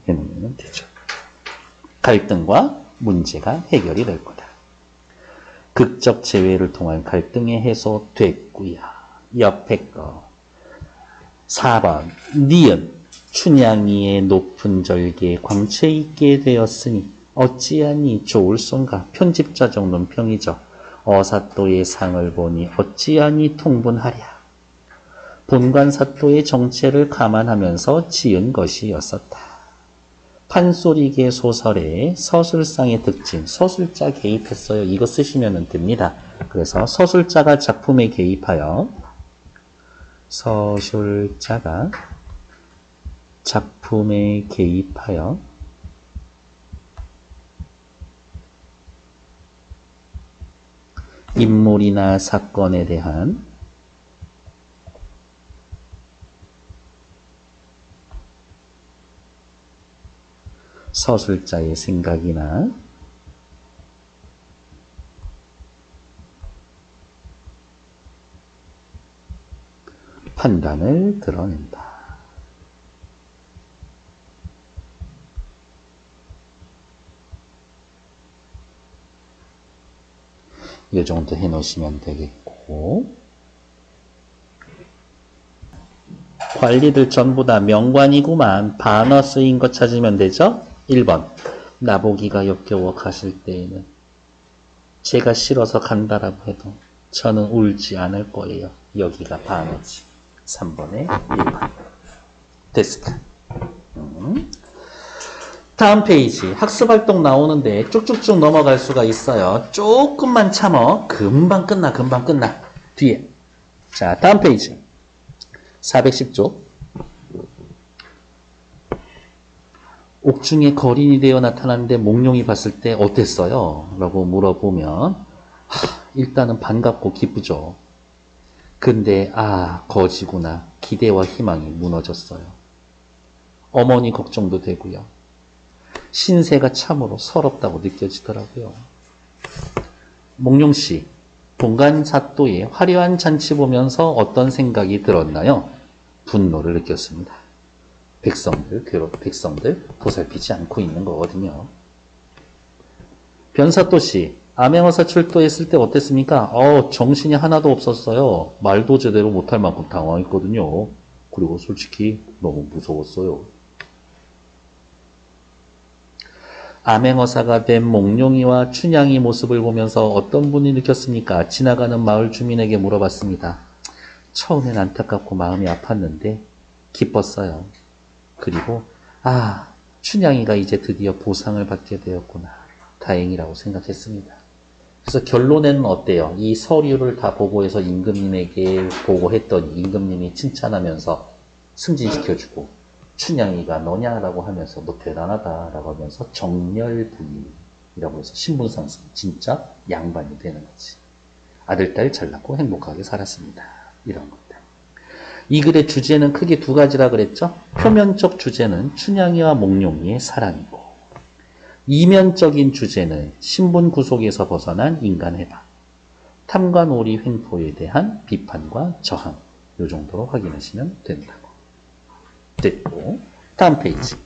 해놓으면 되죠. 갈등과 문제가 해결이 될 거다. 극적 재회를 통한 갈등의 해소 됐고요. 옆에 거. 4번 니은 춘향이의 높은 절개에 광채 있게 되었으니 어찌하니 좋을손가. 편집자적 논평이죠. 어사또의 상을 보니 어찌하니 통분하랴. 본관사또의 정체를 감안하면서 지은 것이었었다. 판소리계 소설의 서술상의 특징, 서술자 개입했어요. 이거 쓰시면 됩니다. 그래서 서술자가 작품에 개입하여 서술자가 작품에 개입하여 인물이나 사건에 대한 서술자의 생각이나 판단을 드러낸다. 이 정도 해놓으시면 되겠고, 관리들 전부 다 명관이구만. 반어 쓰인 거 찾으면 되죠? 1번 나보기가 역겨워 가실 때에는 제가 싫어서 간다라고 해도 저는 울지 않을 거예요. 여기가 반어지. 3번에 1번. 됐을까? 다음 페이지 학습활동 나오는데 쭉쭉쭉 넘어갈 수가 있어요. 조금만 참어. 금방 끝나. 뒤에. 자, 다음 페이지 410쪽. 옥중에 거린이 되어 나타났는데 몽룡이 봤을 때 어땠어요? 라고 물어보면 일단은 반갑고 기쁘죠. 근데 거지구나. 기대와 희망이 무너졌어요. 어머니 걱정도 되고요. 신세가 참으로 서럽다고 느껴지더라고요. 몽룡씨, 본관사또의 화려한 잔치 보면서 어떤 생각이 들었나요? 분노를 느꼈습니다. 백성들 보살피지 않고 있는 거거든요. 변사또씨, 암행어사 출도했을 때 어땠습니까? 정신이 하나도 없었어요. 말도 제대로 못할 만큼 당황했거든요. 그리고 솔직히 너무 무서웠어요. 암행어사가 된 몽룡이와 춘향이 모습을 보면서 어떤 분이 느꼈습니까? 지나가는 마을 주민에게 물어봤습니다. 처음엔 안타깝고 마음이 아팠는데 기뻤어요. 그리고 아, 춘향이가 이제 드디어 보상을 받게 되었구나. 다행이라고 생각했습니다. 그래서 결론에는 어때요? 이 서류를 다 보고해서 임금님에게 보고했더니 임금님이 칭찬하면서 승진시켜주고 춘향이가 너냐라고 하면서 너 대단하다라고 하면서 정렬부인이라고 해서 신분상승 진짜 양반이 되는 거지. 아들, 딸 잘 낳고 행복하게 살았습니다. 이런 것들. 이 글의 주제는 크게 두 가지라 그랬죠? 표면적 주제는 춘향이와 몽룡이의 사랑이고 이면적인 주제는 신분 구속에서 벗어난 인간 해방, 탐관 오리 횡포에 대한 비판과 저항 이 정도로 확인하시면 된다고. 됐고 다음 페이지.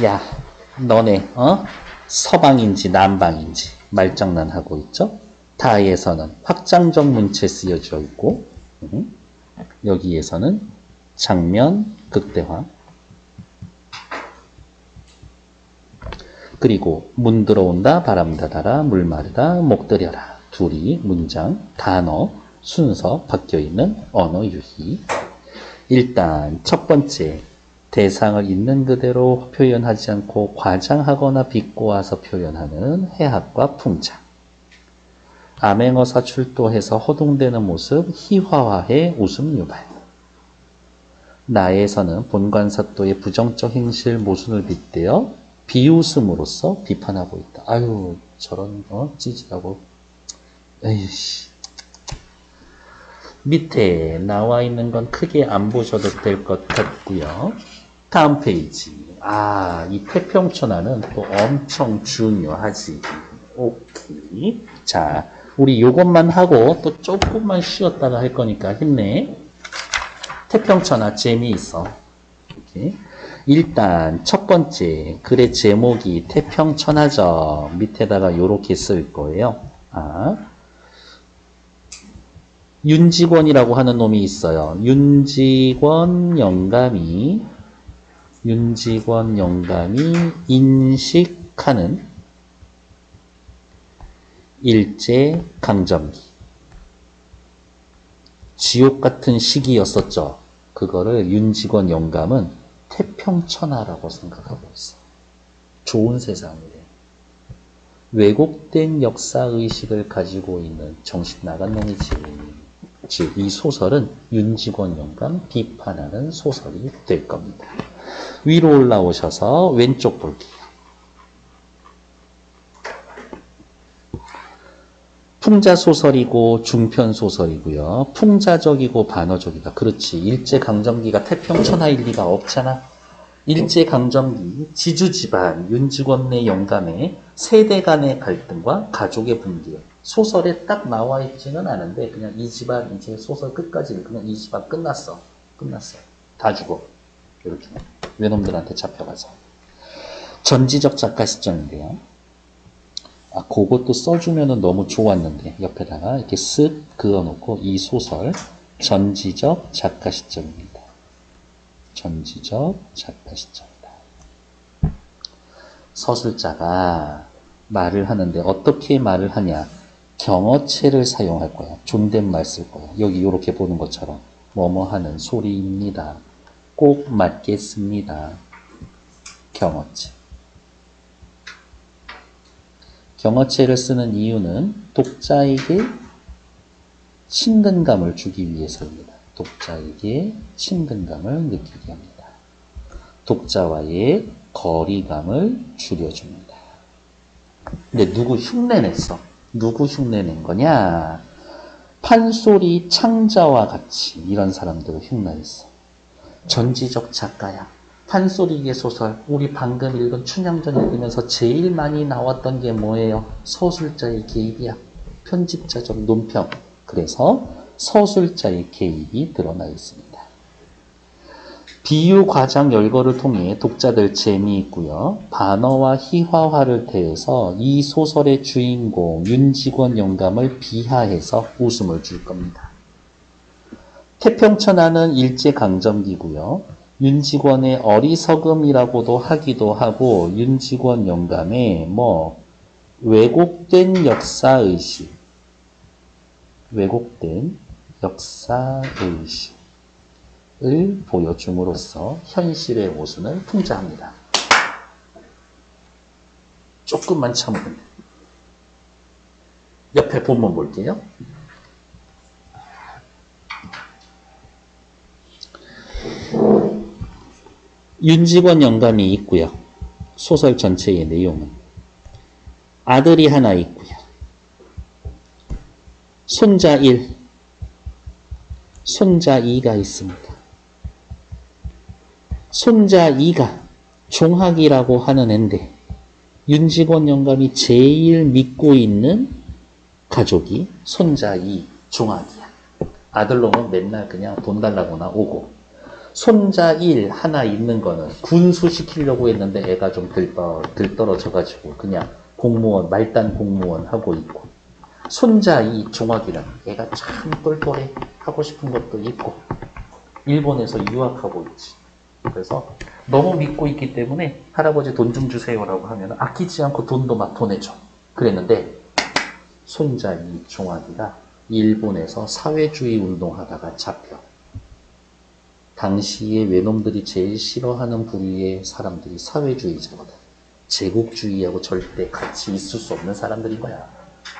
야, 너네 서방인지 남방인지 말장난하고 있죠? 다에서는 확장적 문체 쓰여져 있고 여기에서는 장면 극대화 그리고 문 들어온다 바람 닫아라 물 마르다 목 들여라 둘이 문장 단어 순서 바뀌어있는 언어 유희. 일단 첫 번째 대상을 있는 그대로 표현하지 않고 과장하거나 비꼬아서 표현하는 해학과 풍자. 암행어사 출도해서 허둥대는 모습 희화화해 웃음 유발. 나에서는 본관사또의 부정적 행실 모순을 빗대어 비웃음으로써 비판하고 있다. 아유 저런 찌질하고 에이씨. 밑에 나와 있는 건 크게 안 보셔도 될 것 같고요. 다음 페이지. 이 태평천하는 또 엄청 중요하지. 오케이. 자, 우리 요것만 하고 또 조금만 쉬었다가 할 거니까 힘내. 태평천하 재미있어. 오케이. 일단 첫 번째 글의 제목이 태평천하죠. 밑에다가 요렇게 쓸 거예요. 윤직원이라고 하는 놈이 있어요. 윤직원 영감이 인식하는 일제강점기. 지옥 같은 시기였었죠. 그거를 윤직원 영감은 태평천하라고 생각하고 있어. 좋은 세상이래. 왜곡된 역사의식을 가지고 있는 정신 나간 놈이지. 즉, 이 소설은 윤직원 영감 비판하는 소설이 될 겁니다. 위로 올라오셔서 왼쪽 볼게요. 풍자소설이고 중편소설이고요. 풍자적이고 반어적이다. 그렇지. 일제강점기가 태평천하일 리가 없잖아. 일제강점기 지주집안 윤직원 내 영감의 세대 간의 갈등과 가족의 분개. 소설에 딱 나와 있지는 않은데 그냥 이 집안 이제 소설 끝까지 그냥 이 집안 끝났어. 다 죽어. 이렇게 외놈들한테 잡혀가서. 전지적 작가 시점인데요. 그것도 써주면은 너무 좋았는데 옆에다가 이렇게 쓱 그어놓고 이 소설 전지적 작가 시점입니다. 전지적 작가 시점이다. 서술자가 말을 하는데 어떻게 말을 하냐? 경어체를 사용할 거야. 존댓말 쓸 거야. 여기 이렇게 보는 것처럼 뭐뭐 하는 소리입니다. 꼭 맞겠습니다. 경어체. 경어체를 쓰는 이유는 독자에게 친근감을 주기 위해서입니다. 독자에게 친근감을 느끼게 합니다. 독자와의 거리감을 줄여줍니다. 근데 누구 흉내냈어? 누구 흉내낸 거냐? 판소리 창자와 같이 이런 사람들을 흉내냈어. 전지적 작가야. 판소리의 소설, 우리 방금 읽은 춘향전 읽으면서 제일 많이 나왔던 게 뭐예요? 서술자의 개입이야. 편집자적 논평. 그래서 서술자의 개입이 드러나 있습니다. 비유, 과장, 열거를 통해 독자들 재미있고요. 반어와 희화화를 더해서 이 소설의 주인공 윤직원 영감을 비하해서 웃음을 줄 겁니다. 태평천하는 일제강점기고요. 윤직원의 어리석음이라고도 하기도 하고 윤직원 영감의 왜곡된 역사의식, 왜곡된 역사의식을 보여줌으로써 현실의 오순을 풍자합니다. 조금만 참으면 돼요. 옆에 본문 볼게요. 윤직원 영감이 있고요. 소설 전체의 내용은 아들이 하나 있고요. 손자 1, 손자 2가 있습니다. 손자 2가 종학이라고 하는 앤데 윤직원 영감이 제일 믿고 있는 가족이 손자 2, 종학이야. 아들놈은 맨날 그냥 돈 달라고나 오고, 손자 1 하나 있는 거는 군수시키려고 했는데 애가 좀 들떨어져가지고 그냥 공무원, 말단 공무원 하고 있고, 손자 2 종학이는 애가 참 똘똘해. 하고 싶은 것도 있고 일본에서 유학하고 있지. 그래서 너무 믿고 있기 때문에 할아버지 돈 좀 주세요라고 하면 아끼지 않고 돈도 막 보내줘. 그랬는데 손자 2 종학이가 일본에서 사회주의 운동하다가 잡혀. 당시에 외놈들이 제일 싫어하는 부류의 사람들이 사회주의자거든. 제국주의하고 절대 같이 있을 수 없는 사람들인 거야.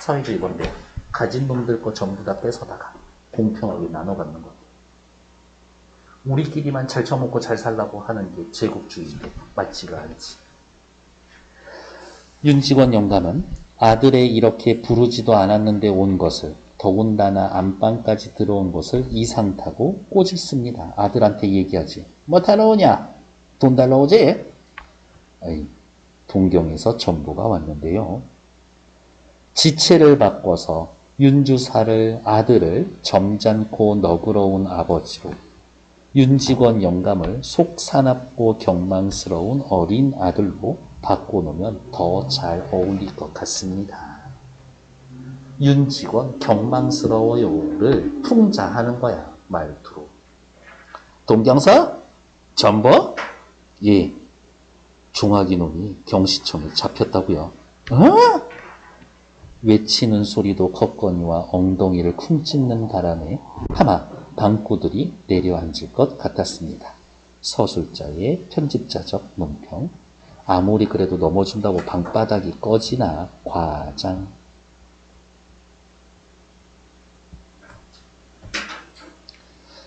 사회주의 건데 가진 놈들 거 전부 다 뺏어다가 공평하게 나눠 갖는 거. 우리끼리만 잘 처먹고 잘 살라고 하는 게 제국주의인데 맞지가 않지. 윤직원 영감은 아들의 이렇게 부르지도 않았는데 온 것을, 더군다나 안방까지 들어온 것을 이상 타고 꼬집습니다. 아들한테 얘기하지. 뭐 타러 오냐? 돈 달러 오지? 아이, 동경에서 전보가 왔는데요. 지체를 바꿔서 윤주사를, 아들을 점잖고 너그러운 아버지로, 윤직원 영감을 속사납고 경망스러운 어린 아들로 바꿔놓으면 더 잘 어울릴 것 같습니다. 윤직원 경망스러워요를 풍자하는 거야, 말투로. 동경서? 전보? 예, 종학이 놈이 경시청에 잡혔다고요. 어? 외치는 소리도 컸거니와 엉덩이를 쿵 찢는 바람에 아마 방구들이 내려앉을 것 같았습니다. 서술자의 편집자적 논평. 아무리 그래도 넘어진다고 방바닥이 꺼지나 과장.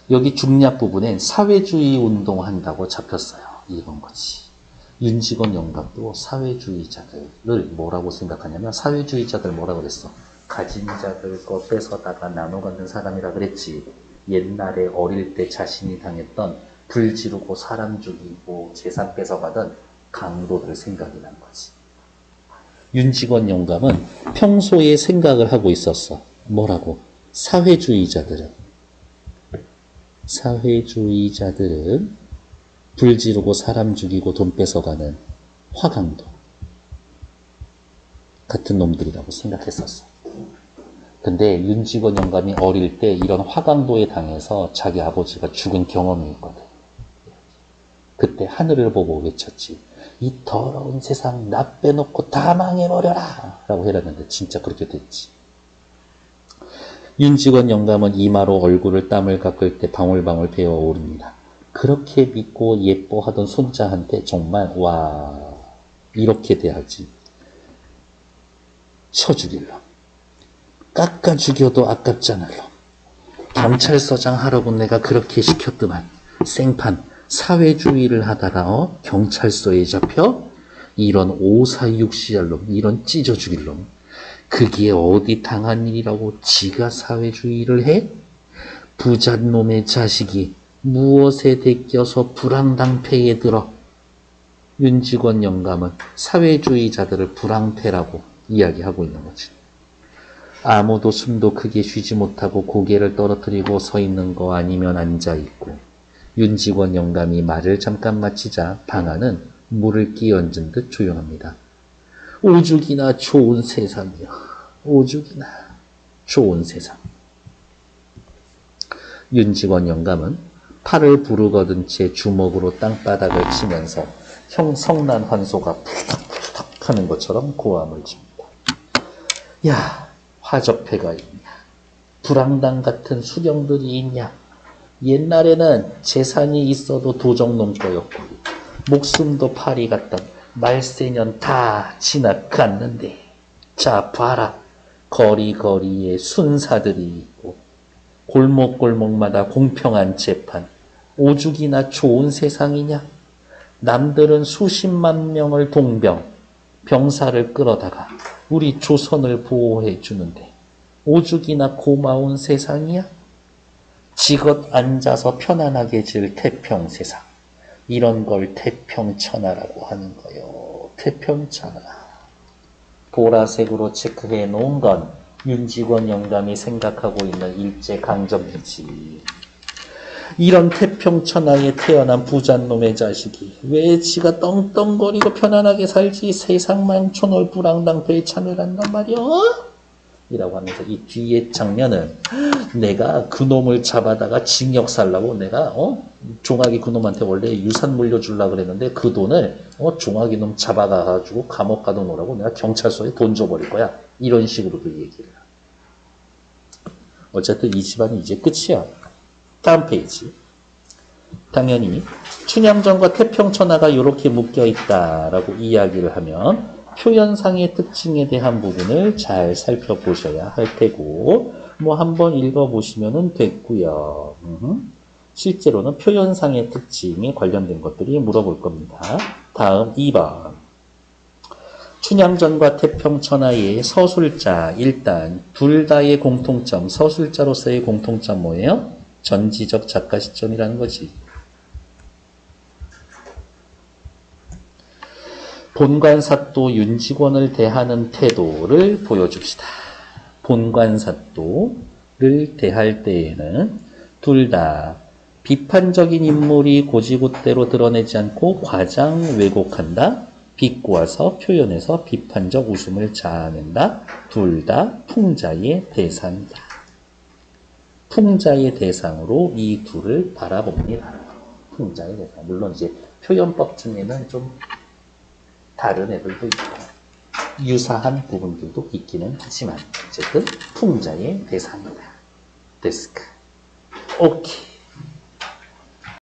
여기 중략 부분엔 사회주의 운동한다고 잡혔어요. 이런 거지. 윤직원 영감도 사회주의자들을 뭐라고 생각하냐면, 사회주의자들 뭐라고 그랬어? 가진 자들 거 뺏어다가 나눠 갖는 사람이라 그랬지. 옛날에 어릴 때 자신이 당했던 불 지르고 사람 죽이고 재산 뺏어가던 강도들 생각이 난 거지. 윤직원 영감은 평소에 생각을 하고 있었어. 뭐라고? 사회주의자들은 불 지르고 사람 죽이고 돈 뺏어가는 화강도 같은 놈들이라고 생각했었어. 근데 윤직원 영감이 어릴 때 이런 화강도에 당해서 자기 아버지가 죽은 경험이 있거든. 그때 하늘을 보고 외쳤지. 이 더러운 세상 나 빼놓고 다 망해버려라 라고 해놨는데 진짜 그렇게 됐지. 윤직원 영감은 이마로 얼굴을 땀을 깎을 때 방울방울 배어오릅니다. 그렇게 믿고 예뻐하던 손자한테 정말 와, 이렇게 돼야지. 쳐 죽일 놈. 깎아 죽여도 아깝지 않을 놈. 경찰서장 하라고 내가 그렇게 시켰더만 생판 사회주의를 하다가 경찰서에 잡혀? 이런 오사육시할 놈, 이런 찢어 죽일 놈. 그게 어디 당한 일이라고 지가 사회주의를 해? 부잣놈의 자식이 무엇에 대껴서 불황당패에 들어. 윤직원 영감은 사회주의자들을 불황패라고 이야기하고 있는 거지. 아무도 숨도 크게 쉬지 못하고 고개를 떨어뜨리고 서 있는 거 아니면 앉아있고, 윤직원 영감이 말을 잠깐 마치자 방 안은 물을 끼얹은 듯 조용합니다. 오죽이나 좋은 세상이여. 오죽이나 좋은 세상. 윤직원 영감은 팔을 부르거든 채 주먹으로 땅바닥을 치면서 성난 환소가 푸덕푸덕 하는 것처럼 고함을 칩니다. 야, 화접해가 있냐. 불황당 같은 수령들이 있냐? 옛날에는 재산이 있어도 도적놈 거였고 목숨도 파리 같던 말세년 다 지나갔는데 자 봐라. 거리거리에 순사들이 있고 골목골목마다 공평한 재판, 오죽이나 좋은 세상이냐? 남들은 수십만 명을 병사를 끌어다가 우리 조선을 보호해 주는데 오죽이나 고마운 세상이야? 지긋 앉아서 편안하게 질 태평세상. 이런 걸 태평천하라고 하는 거요. 태평천하. 보라색으로 체크해 놓은 건 윤직원 영감이 생각하고 있는 일제강점기지. 이런 태평천하에 태어난 부잣놈의 자식이 왜 지가 떵떵거리고 편안하게 살지 세상만 촌월불황당 배참을 한단 말이야? 이라고 하면서 이 뒤에 장면은 내가 그놈을 잡아다가 징역 살라고 내가 종아기 그놈한테 원래 유산 물려주려고 그랬는데 그 돈을 종아기 놈 잡아가가지고 감옥 가둬놓으라고 내가 경찰서에 돈 줘버릴 거야. 이런 식으로도 얘기를 해. 어쨌든 이 집안이 이제 끝이야. 다음 페이지. 당연히 춘향전과 태평천하가 이렇게 묶여있다라고 이야기를 하면 표현상의 특징에 대한 부분을 잘 살펴보셔야 할 테고 뭐 한번 읽어보시면 됐고요. 실제로는 표현상의 특징에 관련된 것들이 물어볼 겁니다. 다음 2번. 춘향전과 태평천하의 서술자. 일단 둘 다의 공통점, 서술자로서의 공통점 뭐예요? 전지적 작가 시점이라는 거지. 본관사또 윤직원을 대하는 태도를 보여줍시다. 본관사또를 대할 때에는 둘 다 비판적인 인물이 고지고대로 드러내지 않고 과장 왜곡한다. 비꼬아서 표현해서 비판적 웃음을 자아낸다. 둘 다 풍자의 대상이다. 풍자의 대상으로 이 둘을 바라봅니다. 풍자의 대상. 물론 이제 표현법 중에는 좀 다른 애들도 있고 유사한 부분들도 있기는 하지만 어쨌든 풍자의 대상이다. 데스크. 오케이.